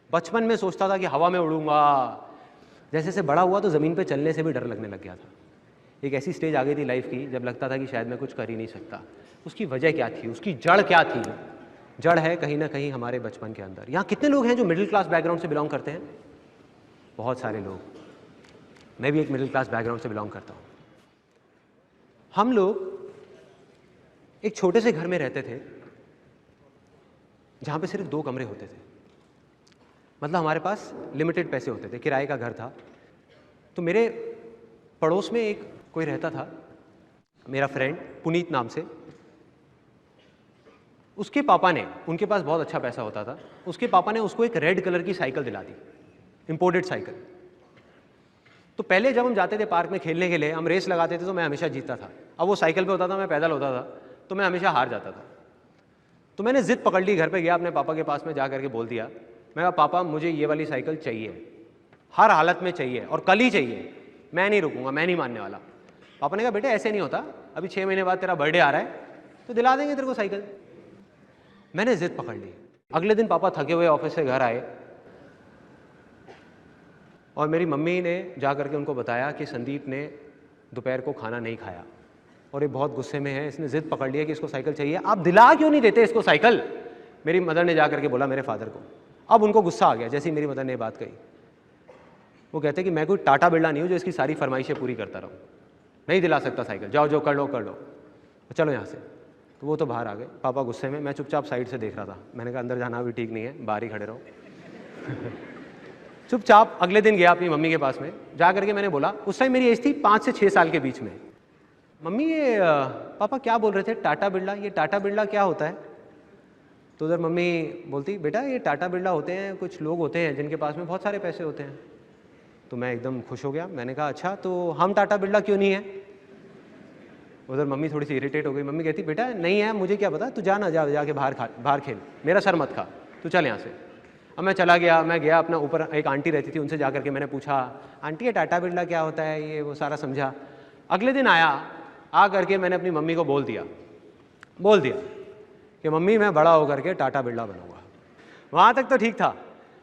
Speaker 1: बचपन में सोचता था कि हवा में उड़ूंगा, जैसे जैसे बड़ा हुआ तो ज़मीन पे चलने से भी डर लगने लग गया था। एक ऐसी स्टेज आ गई थी लाइफ की जब लगता था कि शायद मैं कुछ कर ही नहीं सकता। उसकी वजह क्या थी, उसकी जड़ क्या थी? जड़ है कहीं ना कहीं हमारे बचपन के अंदर। यहाँ कितने लोग हैं जो मिडिल क्लास बैकग्राउंड से बिलोंग करते हैं? बहुत सारे लोग। मैं भी एक मिडिल क्लास बैकग्राउंड से बिलोंग करता हूँ। हम लोग एक छोटे से घर में रहते थे जहाँ पे सिर्फ 2 कमरे होते थे। मतलब हमारे पास लिमिटेड पैसे होते थे, किराए का घर था। तो मेरे पड़ोस में एक कोई रहता था, मेरा फ्रेंड पुनीत नाम से। उसके पापा ने, उनके पास बहुत अच्छा पैसा होता था, उसके पापा ने उसको एक रेड कलर की साइकिल दिला दी, इंपोर्टेड साइकिल। तो पहले जब हम जाते थे पार्क में खेलने के लिए, हम रेस लगाते थे तो मैं हमेशा जीतता था। अब वो साइकिल पे होता था, मैं पैदल होता था, तो मैं हमेशा हार जाता था। तो मैंने जिद पकड़ ली, घर पे गया अपने पापा के पास में, जा करके बोल दिया, मैं कहा पापा मुझे ये वाली साइकिल चाहिए, हर हालत में चाहिए और कल ही चाहिए, मैं नहीं रुकूंगा, मैं नहीं मानने वाला। पापा ने कहा बेटा ऐसे नहीं होता, अभी 6 महीने बाद तेरा बर्थडे आ रहा है तो दिला देंगे तेरे को साइकिल। मैंने जिद पकड़ ली। अगले दिन पापा थके हुए ऑफिस से घर आए और मेरी मम्मी ने जा करके उनको बताया कि संदीप ने दोपहर को खाना नहीं खाया और ये बहुत गुस्से में है, इसने जिद पकड़ लिया कि इसको साइकिल चाहिए, आप दिला क्यों नहीं देते इसको साइकिल? मेरी मदर ने जा करके बोला मेरे फादर को। अब उनको गुस्सा आ गया जैसे ही मेरी मदर ने बात कही। वो कहते कि मैं कोई टाटा बिरला नहीं हूँ जो इसकी सारी फरमाइशें पूरी करता रहूँ, नहीं दिला सकता साइकिल, जाओ जो कर लो, चलो यहाँ से। तो वो तो बाहर आ गए, पापा गुस्से में। मैं चुपचाप साइड से देख रहा था। मैंने कहा अंदर जाना भी ठीक नहीं है, बाहर ही खड़े रहो। चुपचाप अगले दिन गया अपनी मम्मी के पास में, जा करके मैंने बोला, उस टाइम मेरी एज थी 5 से 6 साल के बीच में, मम्मी ये पापा क्या बोल रहे थे टाटा बिरला, ये टाटा बिरला क्या होता है? तो उधर मम्मी बोलती बेटा ये टाटा बिरला होते हैं, कुछ लोग होते हैं जिनके पास में बहुत सारे पैसे होते हैं। तो मैं एकदम खुश हो गया। मैंने कहा अच्छा तो हम टाटा बिरला क्यों नहीं है? उधर मम्मी थोड़ी सी इरिटेट हो गई। मम्मी कहती बेटा नहीं है, मुझे क्या पता, तू जाके बाहर खेल, मेरा सर मत खा। तू चल यहाँ से। अब मैं चला गया, मैं गया अपना ऊपर, एक आंटी रहती थी, उनसे जाकर के मैंने पूछा, आंटी ये टाटा बिरला क्या होता है, ये वो सारा समझा। अगले दिन आया, आ करके मैंने अपनी मम्मी को बोल दिया कि मम्मी मैं बड़ा होकर के टाटा बिरला बनूंगा। वहाँ तक तो ठीक था,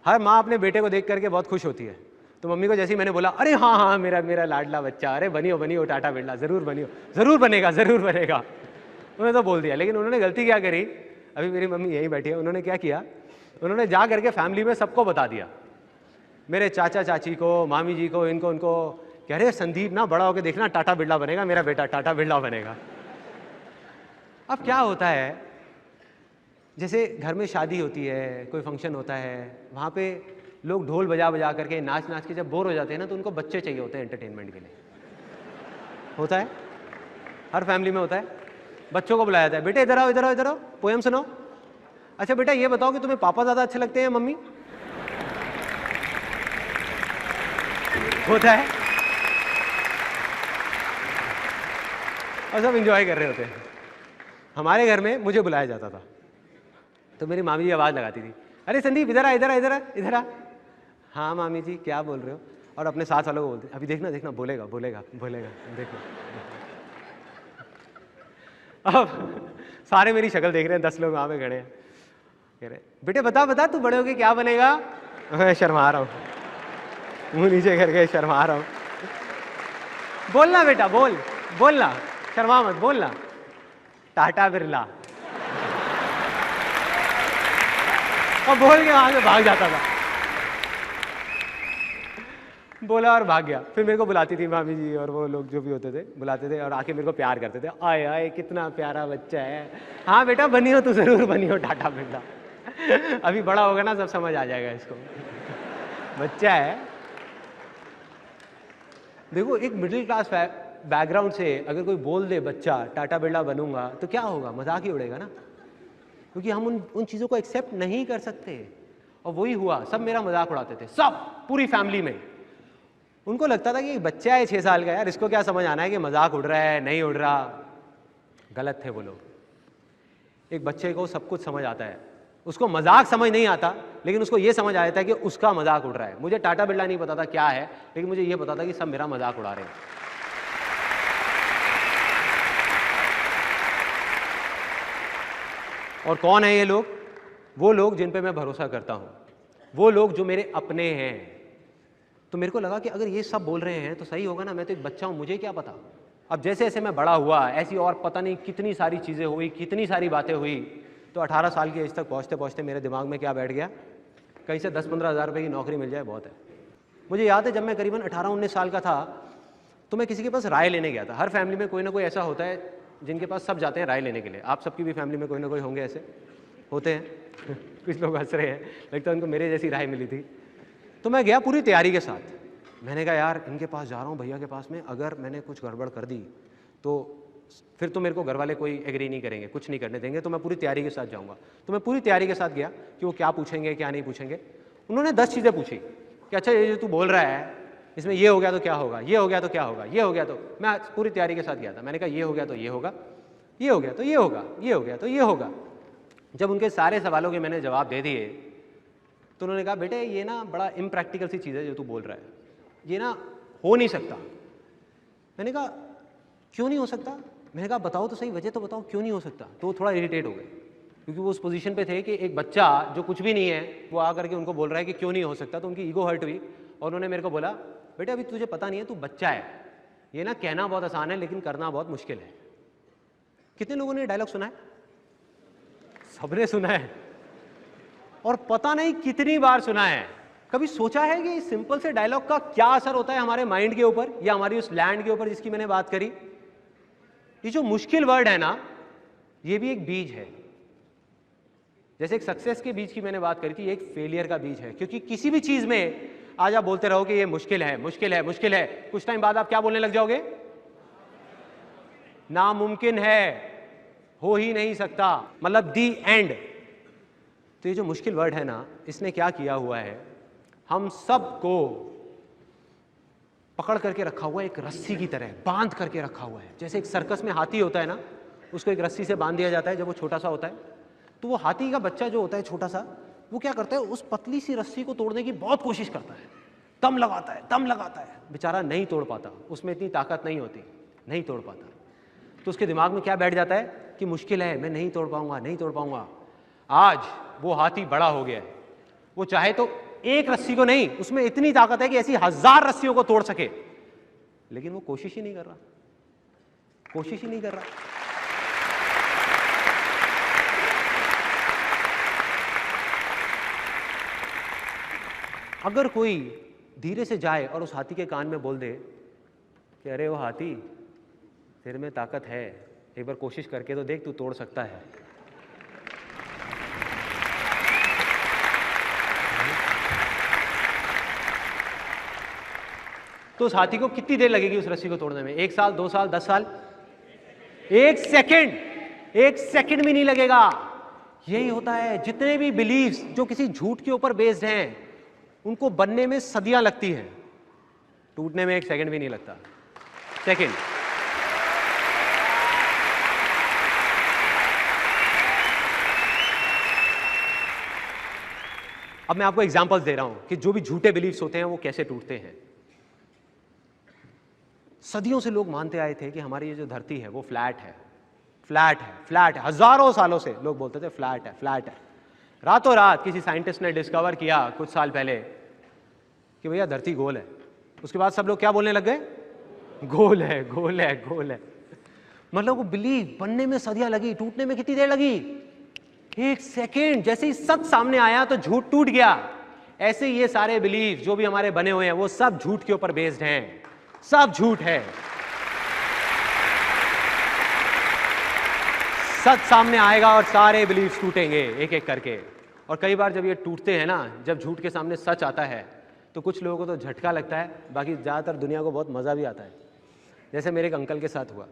Speaker 1: हर माँ अपने बेटे को देख करके बहुत खुश होती है। तो मम्मी को जैसे ही मैंने बोला, अरे हाँ हाँ मेरा लाडला बच्चा, अरे बनियो टाटा बिरला, ज़रूर बनियो, ज़रूर बनेगा। उन्होंने तो बोल दिया। लेकिन उन्होंने गलती क्या करी, अभी मेरी मम्मी यहीं बैठी है, उन्होंने क्या किया, उन्होंने जा करके फैमिली में सबको बता दिया, मेरे चाचा चाची को, मामी जी को, इनको उनको, कह रहे संदीप ना बड़ा होकर देखना टाटा बिरला बनेगा, मेरा बेटा टाटा बिरला बनेगा। अब क्या होता है, जैसे घर में शादी होती है, कोई फंक्शन होता है, वहाँ पे लोग ढोल बजा बजा करके नाच नाच के जब बोर हो जाते हैं ना, तो उनको बच्चे चाहिए होते हैं एंटरटेनमेंट के लिए। होता है, हर फैमिली में होता है। बच्चों को बुलाया जाता है, बेटे इधर आओ, पोएम सुनो। अच्छा बेटा ये बताओ कि तुम्हें पापा ज़्यादा अच्छे लगते हैं या मम्मी? होता है, और सब एंजॉय कर रहे होते हैं। हमारे घर में मुझे बुलाया जाता था, तो मेरी मामी जी आवाज़ लगाती थी, अरे संदीप इधर आ। हाँ मामी जी क्या बोल रहे हो? और अपने साथ वालों को बोलते, अभी देखना बोलेगा, देखो। अब सारे मेरी शक्ल देख रहे हैं, 10 लोग वहाँ पे खड़े हैं, कह रहे बेटे बता तू बड़े होके क्या बनेगा? मैं शर्मा रहा हूँ, मुँह नीचे करके शर्मा रहा हूँ। बोलना बेटा, बोलना, शर्मा मत, बोलना टाटा बिरला। और बोल के वहां से भाग जाता था, बोला और भाग गया। फिर मेरे को बुलाती थी मामी जी और वो लोग जो भी होते थे, बुलाते थे और आके मेरे को प्यार करते थे, आए आए कितना प्यारा बच्चा है, हाँ बेटा बनियो, तू जरूर बनियो टाटा बिरला। अभी बड़ा होगा ना सब समझ आ जाएगा इसको, बच्चा है। देखो एक मिडिल क्लास बैकग्राउंड से अगर कोई बोल दे बच्चा टाटा बिरला बनूंगा, तो क्या होगा, मजाक ही उड़ेगा ना, क्योंकि हम उन चीज़ों को एक्सेप्ट नहीं कर सकते। और वही हुआ, सब मेरा मजाक उड़ाते थे, सब पूरी फैमिली में। उनको लगता था कि बच्चा है 6 साल का, यार इसको क्या समझ आना है कि मजाक उड़ रहा है नहीं उड़ रहा। गलत थे वो लोग। एक बच्चे को सब कुछ समझ आता है, उसको मजाक समझ नहीं आता, लेकिन उसको ये समझ आ जाता है कि उसका मजाक उड़ रहा है। मुझे टाटा बिरला नहीं पता था क्या है, लेकिन मुझे ये पता था कि सब मेरा मजाक उड़ा रहे हैं। और कौन है ये लोग? वो लोग जिन पे मैं भरोसा करता हूं, वो लोग जो मेरे अपने हैं। तो मेरे को लगा कि अगर ये सब बोल रहे हैं तो सही होगा ना, मैं तो एक बच्चा हूं, मुझे क्या पता। अब जैसे जैसे मैं बड़ा हुआ, ऐसी और पता नहीं कितनी सारी चीज़ें हुई, कितनी सारी बातें हुई। तो 18 साल की एज तक पहुँचते पहुँचते मेरे दिमाग में क्या बैठ गया, कहीं से 10-15 हज़ार रुपये की नौकरी मिल जाए बहुत है। मुझे याद है जब मैं करीबन 18-19 साल का था, तो मैं किसी के पास राय लेने गया था। हर फैमिली में कोई ना कोई ऐसा होता है जिनके पास सब जाते हैं राय लेने के लिए। आप सबकी भी फैमिली में कोई ना कोई होंगे, ऐसे होते हैं। कुछ लोग हंस रहे हैं, लगता है उनको मेरे जैसी राय मिली थी। तो मैं गया पूरी तैयारी के साथ। मैंने कहा यार इनके पास जा रहा हूँ, भैया के पास में, अगर मैंने कुछ गड़बड़ कर दी तो फिर तो मेरे को घर वाले कोई एग्री नहीं करेंगे, कुछ नहीं करने देंगे, तो मैं पूरी तैयारी के साथ जाऊँगा। तो मैं पूरी तैयारी के साथ गया कि वो क्या पूछेंगे क्या नहीं पूछेंगे। उन्होंने 10 चीज़ें पूछी कि अच्छा ये जो तू बोल रहा है इसमें ये हो गया तो क्या होगा, ये हो गया तो क्या होगा, ये हो गया तो। मैं पूरी तैयारी के साथ गया था। मैंने कहा ये हो गया तो ये होगा, ये हो गया तो ये होगा, ये हो गया तो ये होगा। जब उनके सारे सवालों के मैंने जवाब दे दिए तो उन्होंने कहा बेटे ये ना बड़ा इम्प्रैक्टिकल सी चीज़ है जो तू बोल रहा है, ये ना हो नहीं सकता। मैंने कहा क्यों नहीं हो सकता? मैंने कहा बताओ तो सही, वजह तो बताओ क्यों नहीं हो सकता। तो वो थोड़ा इरिटेट हो गए, क्योंकि वो उस पोजीशन पे थे कि एक बच्चा जो कुछ भी नहीं है वो आकर के उनको बोल रहा है कि क्यों नहीं हो सकता। तो उनकी ईगो हर्ट हुई और उन्होंने मेरे को बोला बेटे अभी तुझे पता नहीं है, तू बच्चा है, ये ना कहना बहुत आसान है लेकिन करना बहुत मुश्किल है। कितने लोगों ने डायलॉग सुना है? सबने सुना है, और पता नहीं कितनी बार सुना है। कभी सोचा है कि इस सिंपल से डायलॉग का क्या असर होता है हमारे माइंड के ऊपर या हमारी उस लैंड के ऊपर जिसकी मैंने बात करी? ये जो मुश्किल वर्ड है ना, ये भी एक बीज है। जैसे एक सक्सेस के बीज की मैंने बात करी थी, एक फेलियर का बीज है। क्योंकि किसी भी चीज में आज आप बोलते रहो कि ये मुश्किल है, मुश्किल है, मुश्किल है, कुछ टाइम बाद आप क्या बोलने लग जाओगे? नामुमकिन है, हो ही नहीं सकता, मतलब दी एंड। तो ये जो मुश्किल वर्ड है ना, इसने क्या किया हुआ है, हम सबको पकड़ करके रखा हुआ है, एक रस्सी की तरह बांध करके रखा हुआ है। जैसे एक सर्कस में हाथी होता है ना, उसको एक रस्सी से बांध दिया जाता है जब वो छोटा सा होता है। तो वो हाथी का बच्चा जो होता है छोटा सा, वो क्या करता है, उस पतली सी रस्सी को तोड़ने की बहुत कोशिश करता है, दम लगाता है, बेचारा नहीं तोड़ पाता, उसमें इतनी ताकत नहीं होती, नहीं तोड़ पाता। तो उसके दिमाग में क्या बैठ जाता है कि मुश्किल है, मैं नहीं तोड़ पाऊंगा। आज वो हाथी बड़ा हो गया है, वो चाहे तो एक रस्सी को नहीं, उसमें इतनी ताकत है कि ऐसी 1000 रस्सियों को तोड़ सके, लेकिन वो कोशिश ही नहीं कर रहा। अगर कोई धीरे से जाए और उस हाथी के कान में बोल दे कि अरे वो हाथी, तेरे में ताकत है, एक बार कोशिश करके तो देख, तू तोड़ सकता है, तो उस हाथी को कितनी देर लगेगी उस रस्सी को तोड़ने में? 1 साल, 2 साल, 10 साल? 1 सेकंड भी नहीं लगेगा। यही होता है, जितने भी बिलीव्स जो किसी झूठ के ऊपर बेस्ड हैं, उनको बनने में सदियां लगती हैं, टूटने में 1 सेकंड भी नहीं लगता। सेकंड। अब मैं आपको एग्जांपल्स दे रहा हूं कि जो भी झूठे बिलीव्स होते हैं वो कैसे टूटते हैं। सदियों से लोग मानते आए थे कि हमारी ये जो धरती है वो फ्लैट है। हजारों सालों से लोग बोलते थे फ्लैट है। रातों रात किसी साइंटिस्ट ने डिस्कवर किया कुछ साल पहले कि भैया धरती गोल है। उसके बाद सब लोग क्या बोलने लग गए? गोल है। मतलब वो बिलीव बनने में सदियां लगी, टूटने में कितनी देर लगी? 1 सेकेंड। जैसे ही सच सामने आया तो झूठ टूट गया। ऐसे ये सारे बिलीव जो भी हमारे बने हुए हैं वो सब झूठ के ऊपर बेस्ड हैं, सब झूठ है। सच सामने आएगा और सारे बिलीव्स टूटेंगे एक एक करके। और कई बार जब ये टूटते हैं ना, जब झूठ के सामने सच आता है तो कुछ लोगों को तो झटका लगता है, बाकी ज़्यादातर दुनिया को बहुत मज़ा भी आता है। जैसे मेरे एक अंकल के साथ हुआ,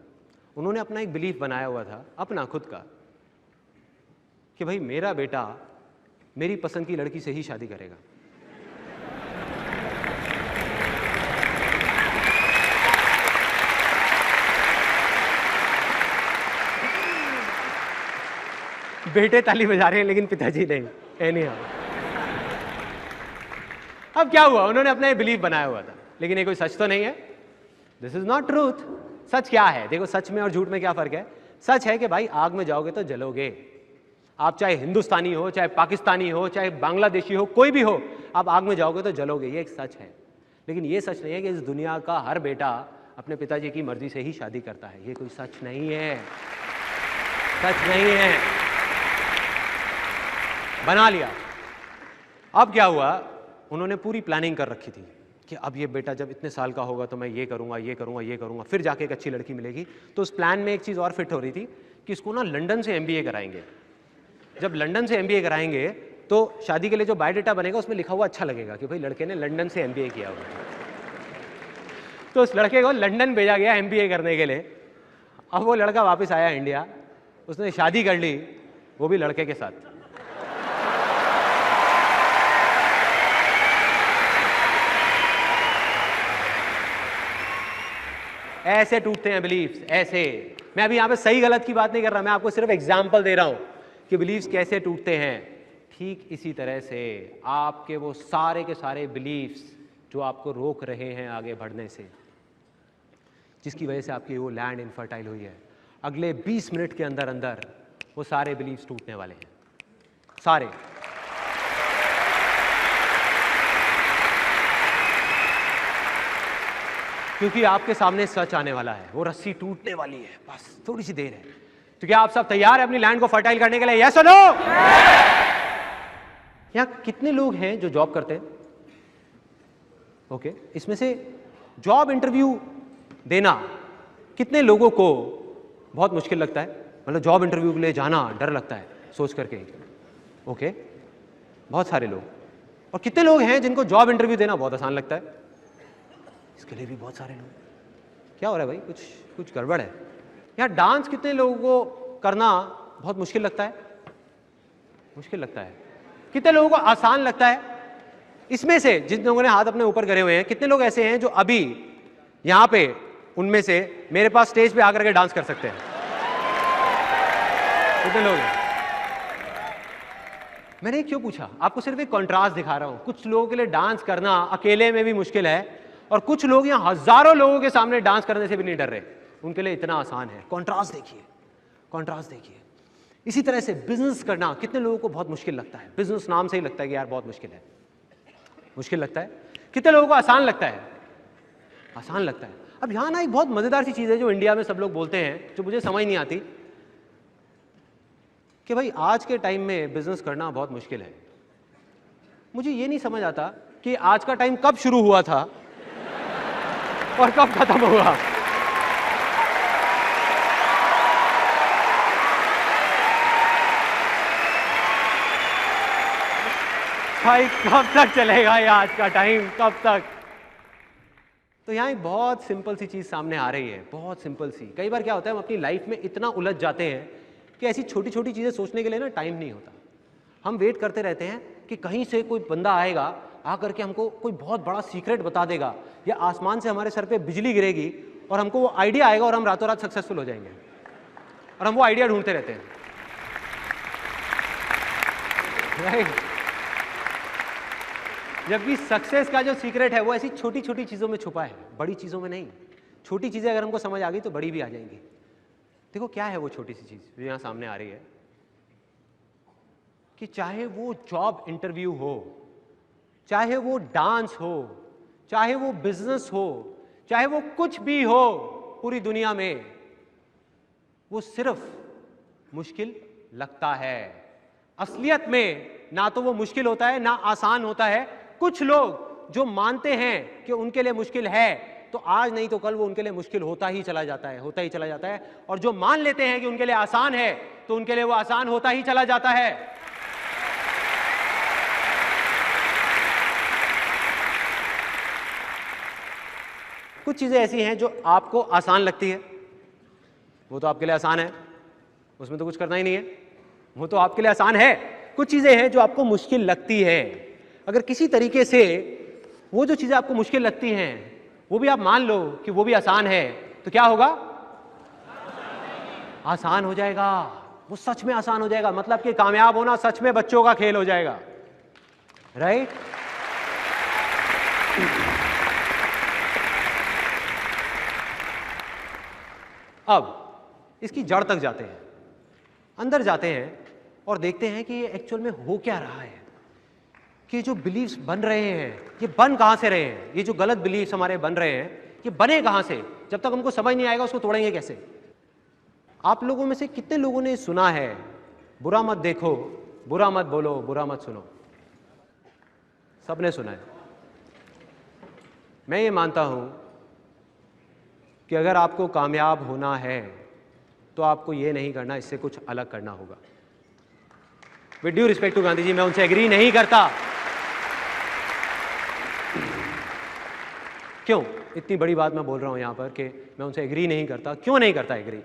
Speaker 1: उन्होंने अपना एक बिलीफ बनाया हुआ था, अपना खुद का, कि भाई मेरा बेटा मेरी पसंद की लड़की से ही शादी करेगा। बेटे ताली बजा रहे हैं लेकिन पिताजी नहीं। एनीहाउ, अब क्या हुआ, उन्होंने अपना ये बिलीफ बनाया हुआ था, लेकिन ये कोई सच तो नहीं है। This is not truth. सच क्या है? देखो, सच में और झूठ में क्या फर्क है? सच है कि भाई आग में जाओगे तो जलोगे। आप चाहे हिंदुस्तानी हो, चाहे पाकिस्तानी हो, चाहे बांग्लादेशी हो, कोई भी हो, आप आग में जाओगे तो जलोगे, ये एक सच है। लेकिन ये सच नहीं है कि इस दुनिया का हर बेटा अपने पिताजी की मर्जी से ही शादी करता है। ये कोई सच नहीं है, सच नहीं है, बना लिया। अब क्या हुआ, उन्होंने पूरी प्लानिंग कर रखी थी कि अब ये बेटा जब इतने साल का होगा तो मैं ये करूंगा, फिर जाके एक अच्छी लड़की मिलेगी। तो उस प्लान में एक चीज़ और फिट हो रही थी कि इसको ना लंदन से MBA कराएंगे। जब लंदन से MBA कराएंगे तो शादी के लिए जो बायोडाटा बनेगा उसमें लिखा हुआ अच्छा लगेगा कि भाई लड़के ने लंदन से MBA किया हुआ। तो उस लड़के को लंदन भेजा गया MBA करने के लिए। अब वो लड़का वापस आया इंडिया, उसने शादी कर ली, वो भी लड़के के साथ। ऐसे टूटते हैं बिलीफ्स, ऐसे। मैं अभी यहां पे सही गलत की बात नहीं कर रहा, मैं आपको सिर्फ एग्जाम्पल दे रहा हूं कि बिलीफ्स कैसे टूटते हैं। ठीक इसी तरह से आपके वो सारे के सारे बिलीफ्स जो आपको रोक रहे हैं आगे बढ़ने से, जिसकी वजह से आपकी वो लैंड इनफर्टाइल हुई है, अगले 20 मिनट के अंदर अंदर वो सारे बिलीफ्स टूटने वाले हैं, सारे। क्योंकि आपके सामने सच आने वाला है, वो रस्सी टूटने वाली है, बस थोड़ी सी देर है। तो क्या आप सब तैयार हैं अपनी लैंड को फर्टाइल करने के लिए? Yes or no? यहां कितने लोग हैं जो जॉब करते हैं? ओके, इसमें से जॉब इंटरव्यू देना कितने लोगों को बहुत मुश्किल लगता है? मतलब जॉब इंटरव्यू के लिए जाना डर लगता है सोच करके। ओके, बहुत सारे लोग। और कितने लोग हैं जिनको जॉब इंटरव्यू देना बहुत आसान लगता है? इसके लिए भी बहुत सारे लोग। क्या हो रहा है भाई, कुछ गड़बड़ है। यहाँ डांस कितने लोगों को करना बहुत मुश्किल लगता है? मुश्किल लगता है। कितने लोगों को आसान लगता है? इसमें से जिन लोगों ने हाथ अपने ऊपर करे हुए हैं, कितने लोग ऐसे हैं जो अभी यहां पे उनमें से मेरे पास स्टेज पे आकर के डांस कर सकते हैं? कितने लोग हैं? मैंने क्यों पूछा? आपको सिर्फ एक कॉन्ट्रास्ट दिखा रहा हूं। कुछ लोगों के लिए डांस करना अकेले में भी मुश्किल है, और कुछ लोग यहाँ हजारों लोगों के सामने डांस करने से भी नहीं डर रहे, उनके लिए इतना आसान है। कॉन्ट्रास्ट देखिए, कॉन्ट्रास्ट देखिए। इसी तरह से बिजनेस करना कितने लोगों को बहुत मुश्किल लगता है। बिजनेस नाम से ही लगता है कि यार बहुत मुश्किल है, मुश्किल लगता है। कितने लोगों को आसान लगता है? आसान लगता है। अब यहां ना एक बहुत मजेदार सी चीज है जो इंडिया में सब लोग बोलते हैं, जो मुझे समझ नहीं आती, कि भाई आज के टाइम में बिजनेस करना बहुत मुश्किल है। मुझे ये नहीं समझ आता कि आज का टाइम कब शुरू हुआ था और कब खत्म हुआ। भाई कब तक चलेगा ये आज का टाइम, कब तक? तो यहां एक बहुत सिंपल सी चीज सामने आ रही है, बहुत सिंपल सी। कई बार क्या होता है, हम अपनी लाइफ में इतना उलझ जाते हैं कि ऐसी छोटी छोटी चीजें सोचने के लिए ना टाइम नहीं होता। हम वेट करते रहते हैं कि कहीं से कोई बंदा आएगा, आकर के हमको कोई बहुत बड़ा सीक्रेट बता देगा, या आसमान से हमारे सर पे बिजली गिरेगी और हमको वो आइडिया आएगा और हम रातों रात सक्सेसफुल हो जाएंगे, और हम वो आइडिया ढूंढते रहते हैं। राइट? जबकि सक्सेस का जो सीक्रेट है वो ऐसी छोटी छोटी चीजों में छुपा है, बड़ी चीजों में नहीं। छोटी चीजें अगर हमको समझ आ गई तो बड़ी भी आ जाएंगी। देखो क्या है वो छोटी सी चीज जो यहां सामने आ रही है, कि चाहे वो जॉब इंटरव्यू हो, चाहे वो डांस हो, चाहे वो बिजनेस हो, चाहे वो कुछ भी हो पूरी दुनिया में, वो सिर्फ मुश्किल लगता है। असलियत में ना तो वो मुश्किल होता है ना आसान होता है। कुछ लोग जो मानते हैं कि उनके लिए मुश्किल है, तो आज नहीं तो कल वो उनके लिए मुश्किल होता ही चला जाता है, होता ही चला जाता है। और जो मान लेते हैं कि उनके लिए आसान है, तो उनके लिए वो आसान होता ही चला जाता है। कुछ चीजें ऐसी हैं जो आपको आसान लगती है, वो तो आपके लिए आसान है, उसमें तो कुछ करना ही नहीं है, वो तो आपके लिए आसान है। कुछ चीजें हैं जो आपको मुश्किल लगती है। अगर किसी तरीके से वो जो चीजें आपको मुश्किल लगती हैं वो भी आप मान लो कि वो भी आसान है, तो क्या होगा? आसान हो जाएगा। वो सच में आसान हो जाएगा। मतलब कि कामयाब होना सच में बच्चों का खेल हो जाएगा। राइट? अब इसकी जड़ तक जाते हैं, अंदर जाते हैं और देखते हैं कि ये एक्चुअल में हो क्या रहा है, कि जो बिलीव्स बन रहे हैं ये बन कहां से रहे हैं। ये जो गलत बिलीव्स हमारे बन रहे हैं ये बने कहां से? जब तक हमको समझ नहीं आएगा उसको तोड़ेंगे कैसे? आप लोगों में से कितने लोगों ने सुना है, बुरा मत देखो, बुरा मत बोलो, बुरा मत सुनो? सबने सुना है। मैं ये मानता हूं कि अगर आपको कामयाब होना है तो आपको ये नहीं करना, इससे कुछ अलग करना होगा। With due respect to Gandhi ji, मैं उनसे एग्री नहीं करता। क्यों? इतनी बड़ी बात मैं बोल रहा हूं यहां पर कि मैं उनसे एग्री नहीं करता। क्यों नहीं करता एग्री?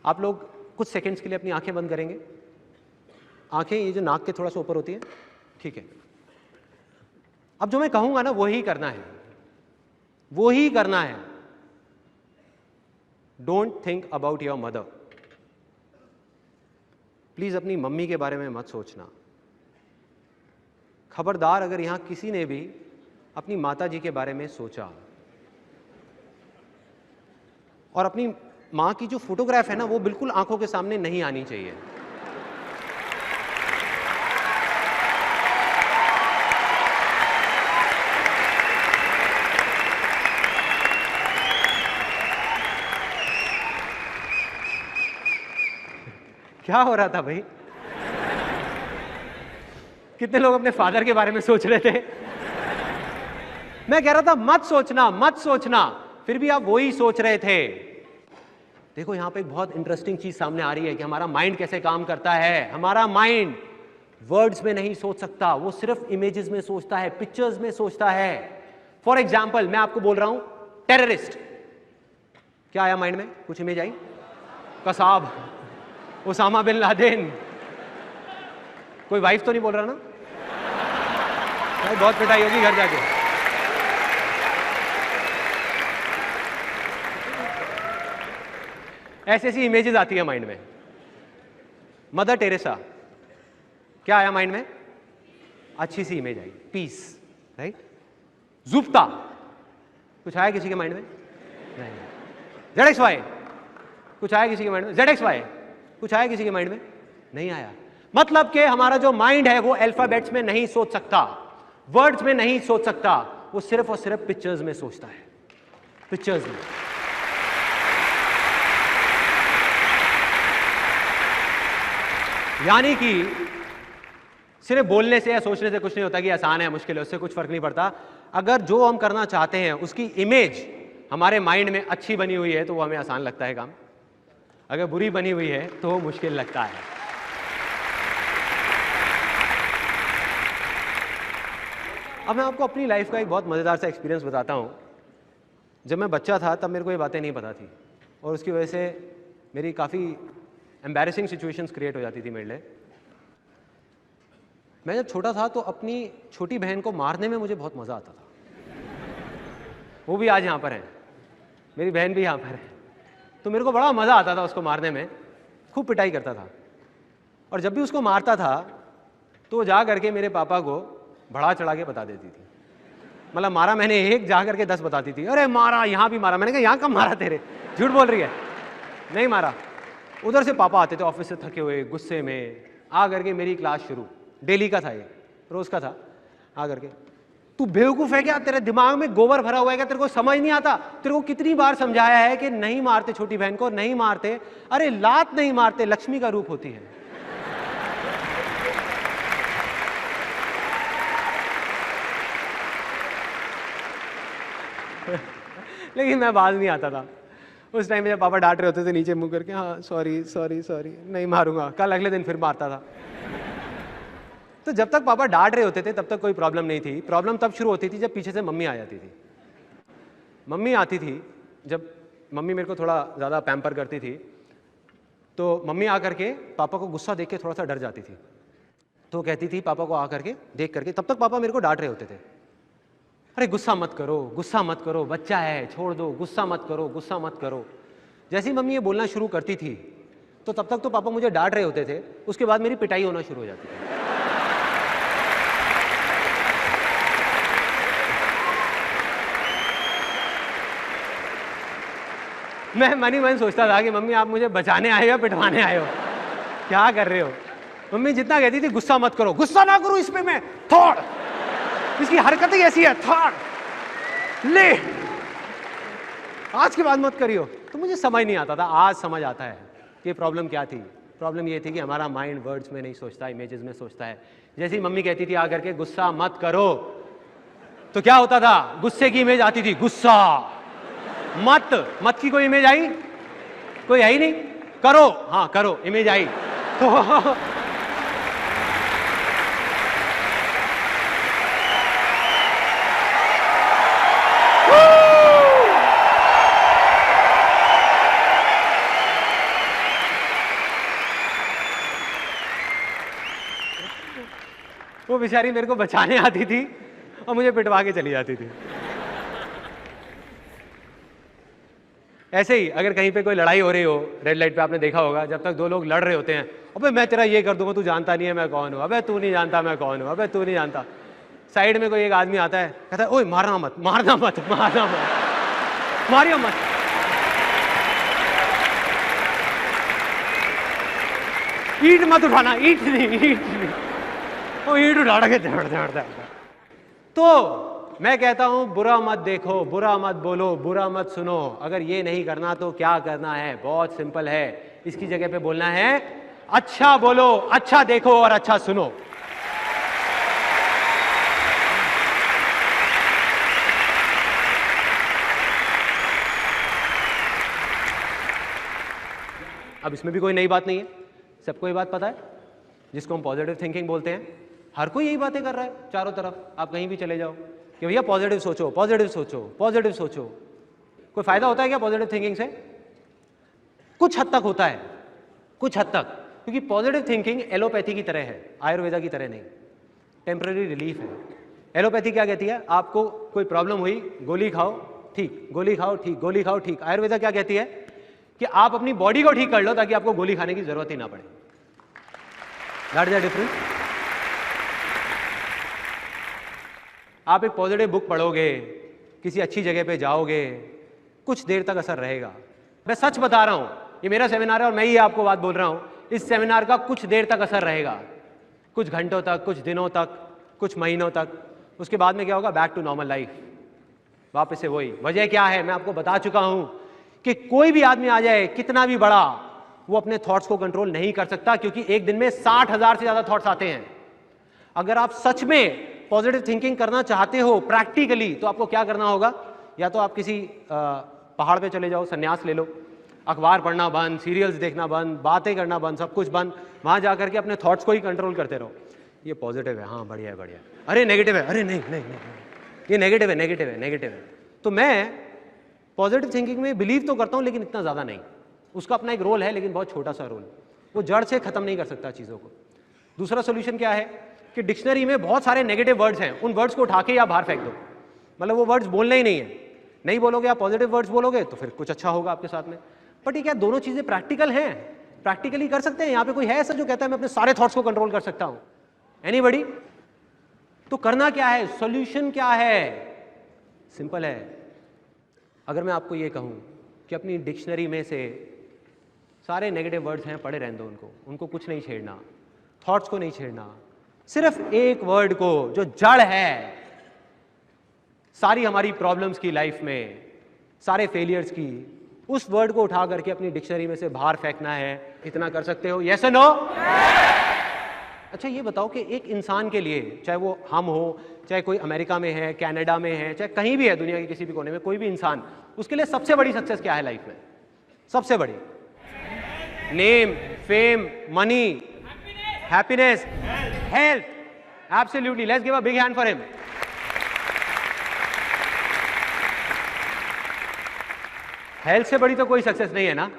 Speaker 1: आप लोग कुछ सेकंड्स के लिए अपनी आंखें बंद करेंगे। आंखें ये जो नाक के थोड़ा सा ऊपर होती है, ठीक है। अब जो मैं कहूंगा ना वही करना है, वो ही करना है। Don't think about your mother. Please अपनी मम्मी के बारे में मत सोचना। खबरदार अगर यहां किसी ने भी अपनी माता जी के बारे में सोचा, और अपनी मां की जो फोटोग्राफ है ना वो बिल्कुल आंखों के सामने नहीं आनी चाहिए। क्या हो रहा था भाई? कितने लोग अपने फादर के बारे में सोच रहे थे? मैं कह रहा था मत सोचना, मत सोचना, फिर भी आप वही सोच रहे थे। देखो यहां पे एक बहुत इंटरेस्टिंग चीज सामने आ रही है कि हमारा माइंड कैसे काम करता है। हमारा माइंड वर्ड्स में नहीं सोच सकता, वो सिर्फ इमेजेस में सोचता है, पिक्चर्स में सोचता है। फॉर एग्जाम्पल मैं आपको बोल रहा हूं टेररिस्ट, क्या आया माइंड में? कुछ इमेज आई? Kasab, Osama bin Laden. कोई वाइफ तो नहीं बोल रहा ना? भाई बहुत पिटाई होगी घर जाके। ऐसी ऐसी इमेजेस आती है माइंड में। मदर टेरेसा, क्या आया माइंड में? अच्छी सी इमेज आई, पीस, राइट? जुप्ता, कुछ आया किसी के माइंड में? नहीं। ZXY, कुछ आया किसी के माइंड में? ZXY, कुछ आया किसी के माइंड में? नहीं आया। मतलब कि हमारा जो माइंड है वो अल्फाबेट्स में नहीं सोच सकता, वर्ड्स में नहीं सोच सकता, वो सिर्फ और सिर्फ पिक्चर्स में सोचता है, पिक्चर्स में। यानी कि सिर्फ बोलने से या सोचने से कुछ नहीं होता कि आसान है मुश्किल है, उससे कुछ फर्क नहीं पड़ता। अगर जो हम करना चाहते हैं उसकी इमेज हमारे माइंड में अच्छी बनी हुई है तो वो हमें आसान लगता है काम, अगर बुरी बनी हुई है तो मुश्किल लगता है। अब मैं आपको अपनी लाइफ का एक बहुत मज़ेदार सा एक्सपीरियंस बताता हूँ। जब मैं बच्चा था तब मेरे को ये बातें नहीं पता थी और उसकी वजह से मेरी काफ़ी एम्बैरेसिंग सिचुएशंस क्रिएट हो जाती थी मेरे लिए। मैं जब छोटा था तो अपनी छोटी बहन को मारने में मुझे बहुत मज़ा आता था। वो भी आज यहाँ पर है, मेरी बहन भी यहाँ पर है। तो मेरे को बड़ा मज़ा आता था उसको मारने में, खूब पिटाई करता था। और जब भी उसको मारता था तो वो जा करके मेरे पापा को बढ़ा चढ़ा के बता देती थी। मतलब मारा मैंने एक, जा करके 10 बताती थी। अरे मारा, यहाँ भी मारा। मैंने कहा यहाँ कब मारा तेरे, झूठ बोल रही है, नहीं मारा। उधर से पापा आते थे ऑफिस से थके हुए, गुस्से में, आ करके मेरी क्लास शुरू, डेली का था ये, रोज का था। आ करके, तू बेवकूफ़ है क्या, तेरे दिमाग में गोबर भरा हुआ है क्या, तेरे को समझ नहीं आता? तेरे को कितनी बार समझाया है कि नहीं मारते छोटी बहन को, नहीं मारते। अरे लात नहीं मारते, लक्ष्मी का रूप होती है। लेकिन मैं बाज नहीं आता था उस टाइम में। जब पापा डांट रहे होते थे नीचे मुंह करके, हाँ सॉरी सॉरी सॉरी, नहीं मारूंगा, कल अगले दिन फिर मारता था। तो जब तक पापा डांट रहे होते थे तब तक कोई प्रॉब्लम नहीं थी। प्रॉब्लम तब शुरू होती थी जब पीछे से मम्मी आ जाती थी। मम्मी आती थी जब मम्मी मेरे को थोड़ा ज़्यादा पैम्पर करती थी, तो मम्मी आकर के पापा को गुस्सा देख के थोड़ा सा डर जाती थी। तो कहती थी पापा को आकर के देख करके, तब तक पापा मेरे को डांट रहे होते थे, अरे गुस्सा मत करो, गुस्सा मत करो, बच्चा है छोड़ दो, गुस्सा मत करो, गुस्सा मत करो। जैसे ही मम्मी ये बोलना शुरू करती थी तो तब तक तो पापा मुझे डांट रहे होते थे, उसके बाद मेरी पिटाई होना शुरू हो जाती थी। मैं मन ही मन सोचता था कि मम्मी आप मुझे बचाने आए हो या पिटवाने आए हो, क्या कर रहे हो? मम्मी जितना कहती थी गुस्सा मत करो, गुस्सा ना करो, इसमें मैं थोड़, इसकी हरकत ही ऐसी है, थोड़ ले, आज के बाद मत करियो। तो मुझे समझ नहीं आता था, आज समझ आता है कि प्रॉब्लम क्या थी। प्रॉब्लम ये थी कि हमारा माइंड वर्ड्स में नहीं सोचता, इमेजेस में सोचता है। जैसे ही मम्मी कहती थी आकर के गुस्सा मत करो, तो क्या होता था, गुस्से की इमेज आती थी, गुस्सा मत, मत की कोई इमेज आई? कोई आई नहीं। करो, हाँ करो, इमेज आई। तो वो बेचारी मेरे को बचाने आती थी और मुझे पिटवा के चली जाती थी। ऐसे ही अगर कहीं पे कोई लड़ाई हो रही हो, रेड लाइट पे आपने देखा होगा, जब तक दो लोग लड़ रहे होते हैं, अबे मैं तेरा ये कर दूंगा, तू जानता नहीं है मैं कौन हूँ, अबे तू नहीं जानता मैं कौन हूँ, अबे तू नहीं जानता। साइड में कोई एक आदमी आता है, कहता है ओए मारना मत, मारना मत, मारना मत, मारियो मत। ईंट मत उठाना, ईंट नहीं, ईंट नहीं, वो ईंट उठा के दौड़ता। तो मैं कहता हूं बुरा मत देखो, बुरा मत बोलो, बुरा मत सुनो। अगर ये नहीं करना तो क्या करना है? बहुत सिंपल है, इसकी जगह पे बोलना है अच्छा बोलो, अच्छा देखो और अच्छा सुनो। अब इसमें भी कोई नई बात नहीं है, सबको ये बात पता है, जिसको हम पॉजिटिव थिंकिंग बोलते हैं। हर कोई यही बातें कर रहा है चारों तरफ, आप कहीं भी चले जाओ कि भैया पॉजिटिव सोचो, पॉजिटिव सोचो, पॉजिटिव सोचो। कोई फायदा होता है क्या पॉजिटिव थिंकिंग से? कुछ हद तक होता है, कुछ हद तक, क्योंकि पॉजिटिव थिंकिंग एलोपैथी की तरह है, आयुर्वेदा की तरह नहीं, टेम्पररी रिलीफ है। एलोपैथी क्या कहती है? आपको कोई प्रॉब्लम हुई, गोली खाओ ठीक, गोली खाओ ठीक, गोली खाओ ठीक। आयुर्वेदा क्या कहती है कि आप अपनी बॉडी को ठीक कर लो ताकि आपको गोली खाने की जरूरत ही ना पड़े। That is the difference. आप एक पॉजिटिव बुक पढ़ोगे, किसी अच्छी जगह पे जाओगे, कुछ देर तक असर रहेगा। मैं सच बता रहा हूं, ये मेरा सेमिनार है और मैं ही आपको बात बोल रहा हूं, इस सेमिनार का कुछ देर तक असर रहेगा, कुछ घंटों तक, कुछ दिनों तक, कुछ महीनों तक। उसके बाद में क्या होगा? बैक टू नॉर्मल लाइफ, वापस से वही। वजह क्या है? मैं आपको बता चुका हूं कि कोई भी आदमी आ जाए कितना भी बड़ा, वो अपने थॉट्स को कंट्रोल नहीं कर सकता, क्योंकि एक दिन में 60,000 से ज्यादा थॉट्स आते हैं। अगर आप सच में पॉजिटिव थिंकिंग करना चाहते हो प्रैक्टिकली, तो आपको क्या करना होगा? या तो आप किसी पहाड़ पे चले जाओ, संन्यास ले लो, अखबार पढ़ना बंद, सीरियल्स देखना बंद, बातें करना बंद, सब कुछ बंद, वहां जाकर के अपने थॉट्स को ही कंट्रोल करते रहो। ये पॉजिटिव है, हाँ बढ़िया है बढ़िया, अरे नेगेटिव है, अरे नहीं नहीं नहीं, ये नेगेटिव है नेगेटिव है नेगेटिव है। तो मैं पॉजिटिव थिंकिंग में बिलीव तो करता हूं, लेकिन इतना ज़्यादा नहीं। उसका अपना एक रोल है, लेकिन बहुत छोटा सा रोल, वो जड़ से खत्म नहीं कर सकता चीज़ों को। दूसरा सोल्यूशन क्या है कि डिक्शनरी में बहुत सारे नेगेटिव वर्ड्स हैं, उन वर्ड्स को उठा के या बाहर फेंक दो। मतलब वो वर्ड्स बोलने ही नहीं है, नहीं बोलोगे आप पॉजिटिव वर्ड्स बोलोगे तो फिर कुछ अच्छा होगा आपके साथ में। बट ये क्या दोनों चीज़ें प्रैक्टिकल हैं? प्रैक्टिकली कर सकते हैं? यहाँ पे कोई है ऐसा जो कहता है मैं अपने सारे थॉट्स को कंट्रोल कर सकता हूँ? एनीबडी? तो करना क्या है? सॉल्यूशन क्या है? सिंपल है। अगर मैं आपको ये कहूँ कि अपनी डिक्शनरी में से सारे नेगेटिव वर्ड्स हैं, पढ़े रहने दो उनको कुछ नहीं छेड़ना, थॉट्स को नहीं छेड़ना, सिर्फ एक वर्ड को जो जड़ है सारी हमारी प्रॉब्लम्स की लाइफ में, सारे फेलियर्स की, उस वर्ड को उठा करके अपनी डिक्शनरी में से बाहर फेंकना है। इतना कर सकते हो? Yes or no? अच्छा ये बताओ कि एक इंसान के लिए, चाहे वो हम हो, चाहे कोई अमेरिका में है, कनाडा में है, चाहे कहीं भी है दुनिया के किसी भी कोने में, कोई भी इंसान, उसके लिए सबसे बड़ी सक्सेस क्या है लाइफ में? सबसे बड़ी? Name, fame, money, happiness, health. Absolutely, let's give a big hand for him. Health से बड़ी तो कोई सक्सेस नहीं है ना।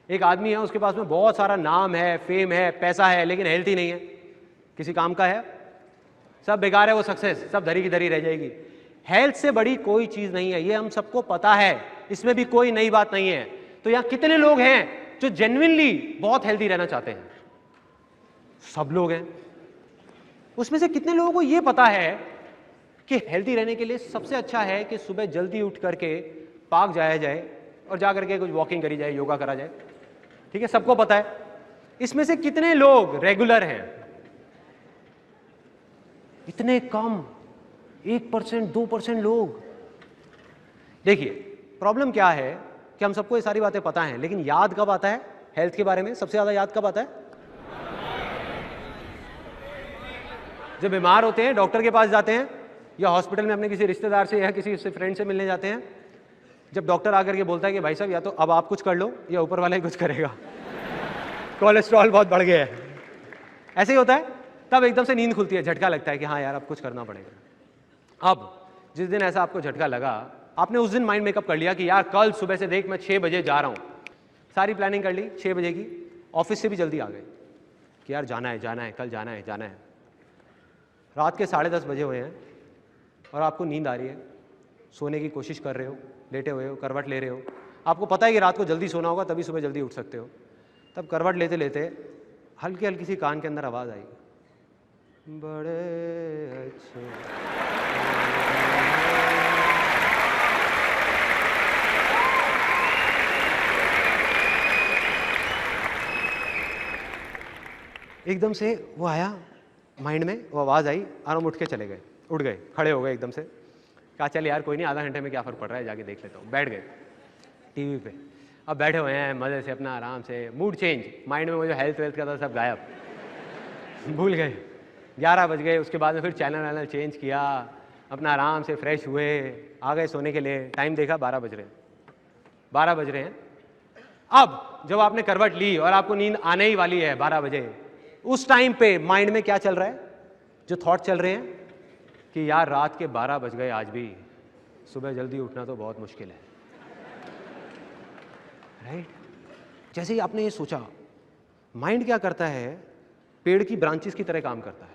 Speaker 1: एक आदमी है, उसके पास में बहुत सारा नाम है, फेम है, पैसा है, लेकिन हेल्थ ही नहीं है, किसी काम का है, सब बेकार है वो सक्सेस, सब धरी की धरी रह जाएगी। हेल्थ से बड़ी कोई चीज नहीं है, ये हम सबको पता है, इसमें भी कोई नई बात नहीं है। तो यहां कितने लोग हैं जो जेन्युइनली बहुत हेल्दी रहना चाहते हैं? सब लोग हैं। उसमें से कितने लोगों को यह पता है कि हेल्दी रहने के लिए सबसे अच्छा है कि सुबह जल्दी उठ करके पार्क जाया जाए और जा करके कुछ वॉकिंग करी जाए, योगा करा जाए? ठीक है, सबको पता है। इसमें से कितने लोग रेगुलर हैं? इतने कम, 1%, 2% लोग। देखिए प्रॉब्लम क्या है कि हम सबको ये सारी बातें पता हैं, लेकिन याद कब आता है हेल्थ के बारे में? सबसे ज्यादा याद कब आता है? जब बीमार होते हैं, डॉक्टर के पास जाते हैं, या हॉस्पिटल में अपने किसी रिश्तेदार से या किसी फ्रेंड से मिलने जाते हैं। जब डॉक्टर आकर के बोलता है कि भाई साहब या तो अब आप कुछ कर लो या ऊपर वाला ही कुछ करेगा, कोलेस्ट्रॉल बहुत बढ़ गया है, ऐसे ही होता है, तब एकदम से नींद खुलती है, झटका लगता है कि हाँ यार अब कुछ करना पड़ेगा। अब जिस दिन ऐसा आपको झटका लगा, आपने उस दिन माइंड मेकअप कर लिया कि यार कल सुबह से देख मैं 6 बजे जा रहा हूँ, सारी प्लानिंग कर ली 6 बजे की, ऑफिस से भी जल्दी आ गए कि यार जाना है कल जाना है। रात के 10:30 बजे हुए हैं और आपको नींद आ रही है, सोने की कोशिश कर रहे हो, लेटे हुए हो, करवट ले रहे हो, आपको पता है कि रात को जल्दी सोना होगा तभी सुबह जल्दी उठ सकते हो। तब करवट लेते लेते हल्की हल्की सी कान के अंदर आवाज़ आई, बड़े अच्छे। एकदम से वो आया माइंड में, वो आवाज़ आई और हम उठ के चले गए, उठ गए, खड़े हो गए एकदम से। कहा चल यार कोई नहीं, आधा घंटे में क्या फ़र्क पड़ रहा है, जाके देख लेता हूँ। बैठ गए टीवी पे, अब बैठे हुए हैं मज़े से अपना आराम से, मूड चेंज, माइंड में वो जो हेल्थ वेल्थ का था सब गायब, भूल गए। 11 बज गए, उसके बाद में फिर चैनल चेंज किया, अपना आराम से फ्रेश हुए, आ गए सोने के लिए। टाइम देखा 12 बज रहे हैं। अब जब आपने करवट ली और आपको नींद आने ही वाली है 12 बजे, उस टाइम पे माइंड में क्या चल रहा है? जो थॉट चल रहे हैं कि यार रात के 12 बज गए आज भी, सुबह जल्दी उठना तो बहुत मुश्किल है, राइट? जैसे ही आपने ये सोचा, माइंड क्या करता है? पेड़ की ब्रांचेस की तरह काम करता है।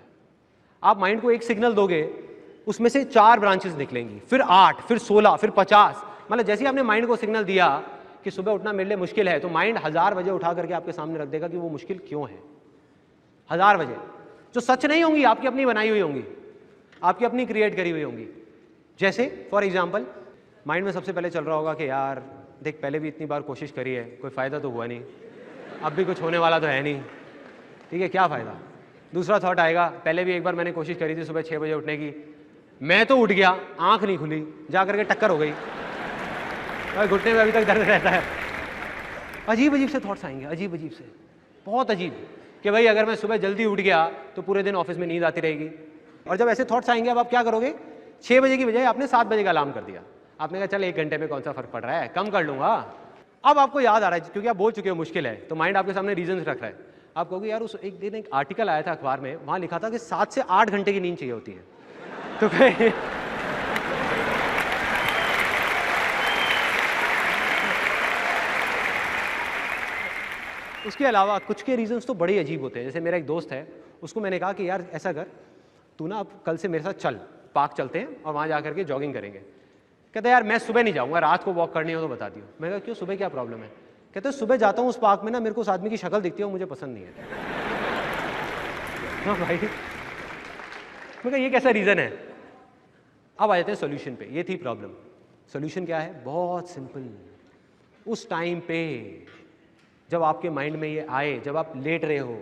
Speaker 1: आप माइंड को एक सिग्नल दोगे, उसमें से 4 ब्रांचेस निकलेंगी, फिर 8, फिर 16, फिर 50। मतलब जैसे ही आपने माइंड को सिग्नल दिया कि सुबह उठना मेरे लिए मुश्किल है, तो माइंड 1000 बजे उठा करके आपके सामने रख देगा कि वो मुश्किल क्यों है। 1000 बजे जो सच नहीं होंगी, आपकी अपनी बनाई हुई होंगी। आपकी अपनी क्रिएट करी हुई होंगी। जैसे फॉर एग्जाम्पल माइंड में सबसे पहले चल रहा होगा कि यार देख, पहले भी इतनी बार कोशिश करी है, कोई फ़ायदा तो हुआ नहीं, अब भी कुछ होने वाला तो है नहीं, ठीक है, क्या फ़ायदा। दूसरा थॉट आएगा, पहले भी एक बार मैंने कोशिश करी थी सुबह 6 बजे उठने की, मैं तो उठ गया, आंख नहीं खुली, जा करके टक्कर हो गई और घुटने में अभी तक दर्द रहता है। अजीब अजीब से थॉट्स आएंगे, अजीब अजीब से, बहुत अजीब, कि भाई अगर मैं सुबह जल्दी उठ गया तो पूरे दिन ऑफिस में नींद आती रहेगी। और जब ऐसे थॉट्स आएंगे, अब आप क्या करोगे, 6 बजे की बजाय आपने 7 बजे का अलार्म कर दिया। आपने कहा चल 1 घंटे में कौन सा फर्क पड़ रहा है, कम कर लूंगा। अब आपको याद आ रहा है, क्योंकि आप बोल चुके हो मुश्किल है, तो माइंड आपके सामने रीजंस रख रहा है। आप कहोगे यार उस एक दिन एक आर्टिकल आया था अखबार में, वहां लिखा था कि 7 से 8 घंटे की नींद चाहिए होती है। तो कहे उसके अलावा कुछ के रीजंस तो बड़े अजीब होते हैं। जैसे मेरा एक दोस्त है, उसको मैंने कहा कि यार ऐसा कर, तू ना अब कल से मेरे साथ चल, पार्क चलते हैं और वहाँ जा करके जॉगिंग करेंगे। कहते यार मैं सुबह नहीं जाऊँगा, रात को वॉक करनी हो तो बता दियो। मैं कहा क्यों, सुबह क्या प्रॉब्लम है। कहते सुबह जाता हूँ उस पार्क में ना, मेरे को उस आदमी की शक्ल दिखती है, मुझे पसंद नहीं है। हाँ भाई, मैं कहा ये कैसा रीज़न है। अब आ जाते हैं सोल्यूशन पे। ये थी प्रॉब्लम, सोल्यूशन क्या है, बहुत सिंपल। उस टाइम पे जब आपके माइंड में ये आए, जब आप लेट रहे हो,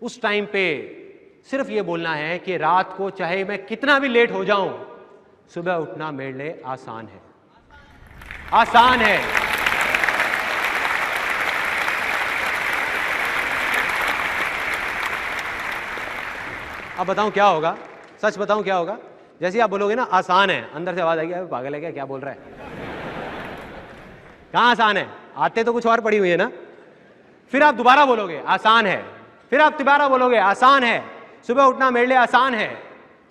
Speaker 1: उस टाइम पे सिर्फ ये बोलना है कि रात को चाहे मैं कितना भी लेट हो जाऊं, सुबह उठना मेरे लिए आसान है, आसान है। अब बताऊं क्या होगा, सच बताऊं क्या होगा। जैसे आप बोलोगे ना आसान है, अंदर से आवाज आएगी अबे पागल है क्या बोल रहा है। कहां आसान है, आते तो कुछ और पड़ी हुई है ना। फिर आप दोबारा बोलोगे आसान है, फिर आप दोबारा बोलोगे आसान है, सुबह उठना मेरे लिए आसान है।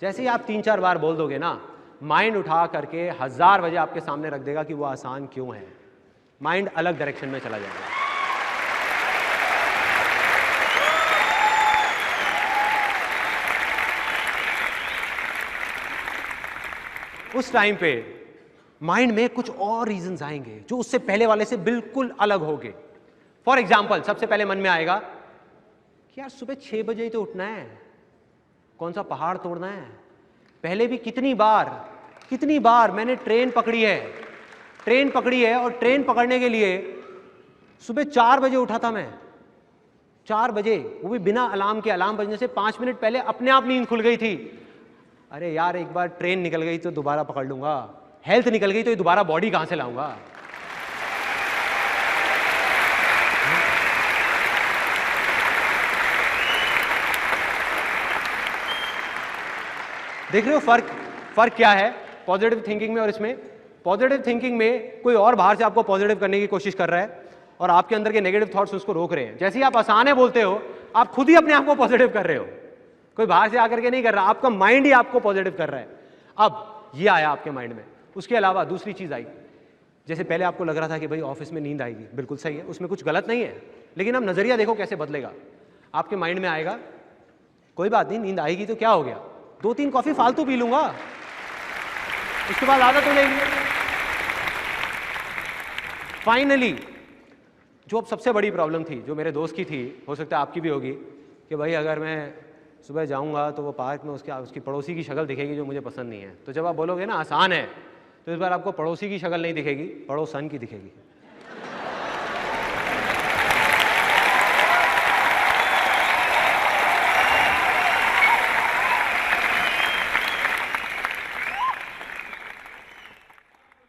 Speaker 1: जैसे ही आप 3-4 बार बोल दोगे ना, माइंड उठा करके 1000 वजह आपके सामने रख देगा कि वो आसान क्यों है। माइंड अलग डायरेक्शन में चला जाएगा। उस टाइम पे माइंड में कुछ और रीजंस आएंगे जो उससे पहले वाले से बिल्कुल अलग होंगे। फॉर एग्जाम्पल सबसे पहले मन में आएगा कि यार सुबह 6 बजे ही तो उठना है, कौन सा पहाड़ तोड़ना है। पहले भी कितनी बार मैंने ट्रेन पकड़ी है और ट्रेन पकड़ने के लिए सुबह 4 बजे उठा था मैं, 4 बजे, वो भी बिना अलार्म के। अलार्म बजने से 5 मिनट पहले अपने आप नींद खुल गई थी। अरे यार एक बार ट्रेन निकल गई तो दोबारा पकड़ लूंगा, हेल्थ निकल गई तो दोबारा बॉडी कहां से लाऊंगा। देख रहे हो फर्क क्या है पॉजिटिव थिंकिंग में और इसमें। पॉजिटिव थिंकिंग में कोई और बाहर से आपको पॉजिटिव करने की कोशिश कर रहा है और आपके अंदर के नेगेटिव थॉट्स उसको रोक रहे हैं। जैसे ही आप आसान है बोलते हो, आप खुद ही अपने आप को पॉजिटिव कर रहे हो, कोई बाहर से आकर के नहीं कर रहा, आपका माइंड ही आपको पॉजिटिव कर रहा है। अब ये आया आपके माइंड में। उसके अलावा दूसरी चीज आई, जैसे पहले आपको लग रहा था कि भाई ऑफिस में नींद आएगी, बिल्कुल सही है, उसमें कुछ गलत नहीं है, लेकिन अब नजरिया देखो कैसे बदलेगा। आपके माइंड में आएगा कोई बात नहीं, नींद आएगी तो क्या हो गया, 2-3 कॉफी फालतू पी लूंगा, उसके बाद आदत हो जाएगी। फाइनली जो अब सबसे बड़ी प्रॉब्लम थी, जो मेरे दोस्त की थी, हो सकता है आपकी भी होगी, कि भाई अगर मैं सुबह जाऊंगा तो वो पार्क में उसकी पड़ोसी की शक्ल दिखेगी जो मुझे पसंद नहीं है। तो जब आप बोलोगे ना आसान है, तो इस बार आपको पड़ोसी की शक्ल नहीं दिखेगी, पड़ोसन की दिखेगी।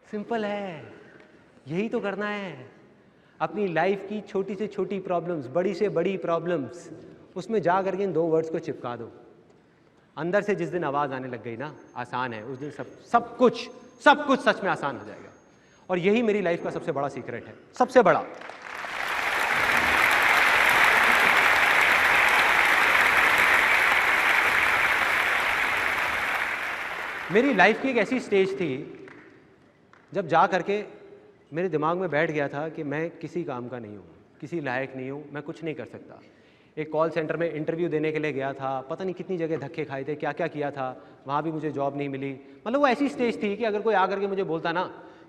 Speaker 1: सिंपल है, यही तो करना है। अपनी लाइफ की छोटी से छोटी प्रॉब्लम्स, बड़ी से बड़ी प्रॉब्लम्स, उसमें जा करके इन 2 वर्ड्स को चिपका दो। अंदर से जिस दिन आवाज आने लग गई ना आसान है, उस दिन सब कुछ सच में आसान हो जाएगा। और यही मेरी लाइफ का सबसे बड़ा सीक्रेट है, सबसे बड़ा। मेरी लाइफ की एक ऐसी स्टेज थी जब जा करके मेरे दिमाग में बैठ गया था कि मैं किसी काम का नहीं हूँ, किसी लायक नहीं हूँ, मैं कुछ नहीं कर सकता। एक कॉल सेंटर में इंटरव्यू देने के लिए गया था, पता नहीं कितनी जगह धक्के खाए थे, क्या क्या किया था, वहाँ भी मुझे जॉब नहीं मिली। मतलब वो ऐसी स्टेज थी कि अगर कोई आकर के मुझे बोलता ना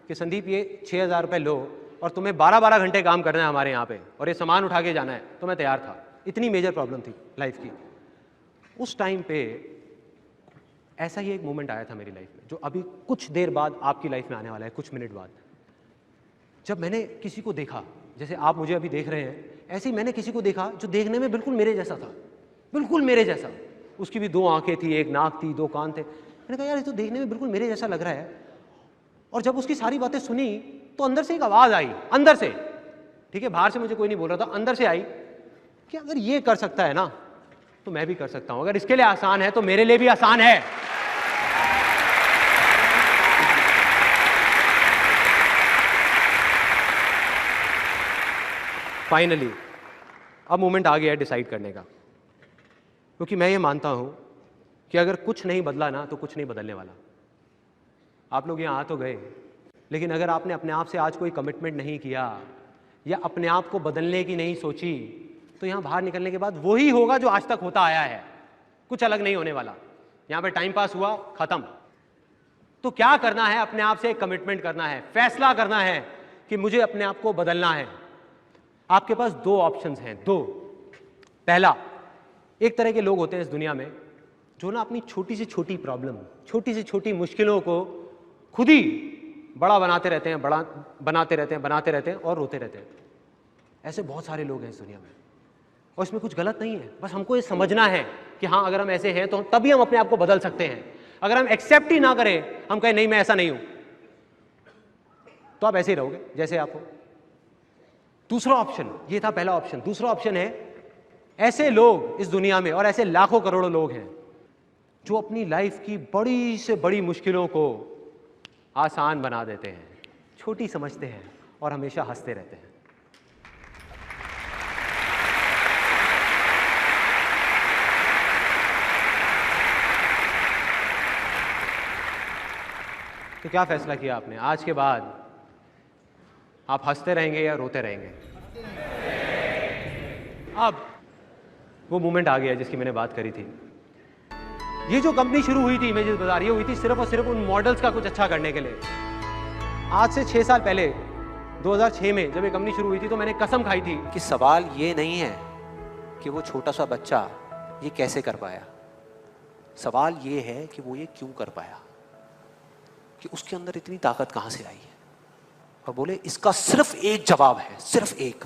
Speaker 1: कि संदीप ये 6000 रुपये लो और तुम्हें 12-12 घंटे काम करना है हमारे यहाँ पे और ये सामान उठा के जाना है, तो मैं तैयार था। इतनी मेजर प्रॉब्लम थी लाइफ की। उस टाइम पे ऐसा ही एक मोमेंट आया था मेरी लाइफ में, जो अभी कुछ देर बाद आपकी लाइफ में आने वाला है, कुछ मिनट बाद। जब मैंने किसी को देखा, जैसे आप मुझे अभी देख रहे हैं, ऐसे ही मैंने किसी को देखा जो देखने में बिल्कुल मेरे जैसा था, बिल्कुल मेरे जैसा। उसकी भी 2 आंखें थी, 1 नाक थी, 2 कान थे। मैंने कहा यार ये तो देखने में बिल्कुल मेरे जैसा लग रहा है। और जब उसकी सारी बातें सुनी तो अंदर से एक आवाज़ आई, अंदर से, ठीक है, बाहर से मुझे कोई नहीं बोल रहा था, अंदर से आई कि अगर ये कर सकता है ना तो मैं भी कर सकता हूं। अगर इसके लिए आसान है तो मेरे लिए भी आसान है। फाइनली अब मोमेंट आ गया है डिसाइड करने का, क्योंकि मैं ये मानता हूं कि अगर कुछ नहीं बदला ना तो कुछ नहीं बदलने वाला। आप लोग यहाँ आ तो गए, लेकिन अगर आपने अपने आप से आज कोई कमिटमेंट नहीं किया या अपने आप को बदलने की नहीं सोची, तो यहाँ बाहर निकलने के बाद वही होगा जो आज तक होता आया है, कुछ अलग नहीं होने वाला। यहाँ पे टाइम पास हुआ, खत्म। तो क्या करना है? अपने आप से एक कमिटमेंट करना है, फैसला करना है कि मुझे अपने आप को बदलना है। आपके पास 2 ऑप्शंस हैं, 2। पहला, एक तरह के लोग होते हैं इस दुनिया में जो ना अपनी छोटी से छोटी प्रॉब्लम, छोटी से छोटी मुश्किलों को खुद ही बड़ा बनाते रहते हैं, बड़ा बनाते रहते हैं और रोते रहते हैं। ऐसे बहुत सारे लोग हैं इस दुनिया में, और इसमें कुछ गलत नहीं है। बस हमको ये समझना है कि हाँ, अगर हम ऐसे हैं तो तभी हम अपने आप को बदल सकते हैं। अगर हम एक्सेप्ट ही ना करें, हम कहें नहीं मैं ऐसा नहीं हूं, तो आप ऐसे ही रहोगे जैसे आप हो। दूसरा ऑप्शन, ये था पहला ऑप्शन। दूसरा ऑप्शन है, ऐसे लोग इस दुनिया में, और ऐसे लाखों करोड़ों लोग हैं जो अपनी लाइफ की बड़ी से बड़ी मुश्किलों को आसान बना देते हैं, छोटी समझते हैं और हमेशा हंसते रहते हैं। तो क्या फैसला किया आपने? आज के बाद आप हंसते रहेंगे या रोते रहेंगे? अब वो मोमेंट आ गया जिसकी मैंने बात करी थी। ये जो कंपनी शुरू हुई थी इमेजेस बाजार, ये हुई थी सिर्फ और सिर्फ उन मॉडल्स का कुछ अच्छा करने के लिए। आज से 6 साल पहले 2006 में जब ये कंपनी शुरू हुई थी तो मैंने कसम खाई थी
Speaker 3: कि सवाल ये नहीं है कि वो छोटा सा बच्चा ये कैसे कर पाया, सवाल ये है कि वो ये क्यों कर पाया, कि उसके अंदर इतनी ताकत कहां से आई है। और बोले इसका सिर्फ एक जवाब है, सिर्फ एक।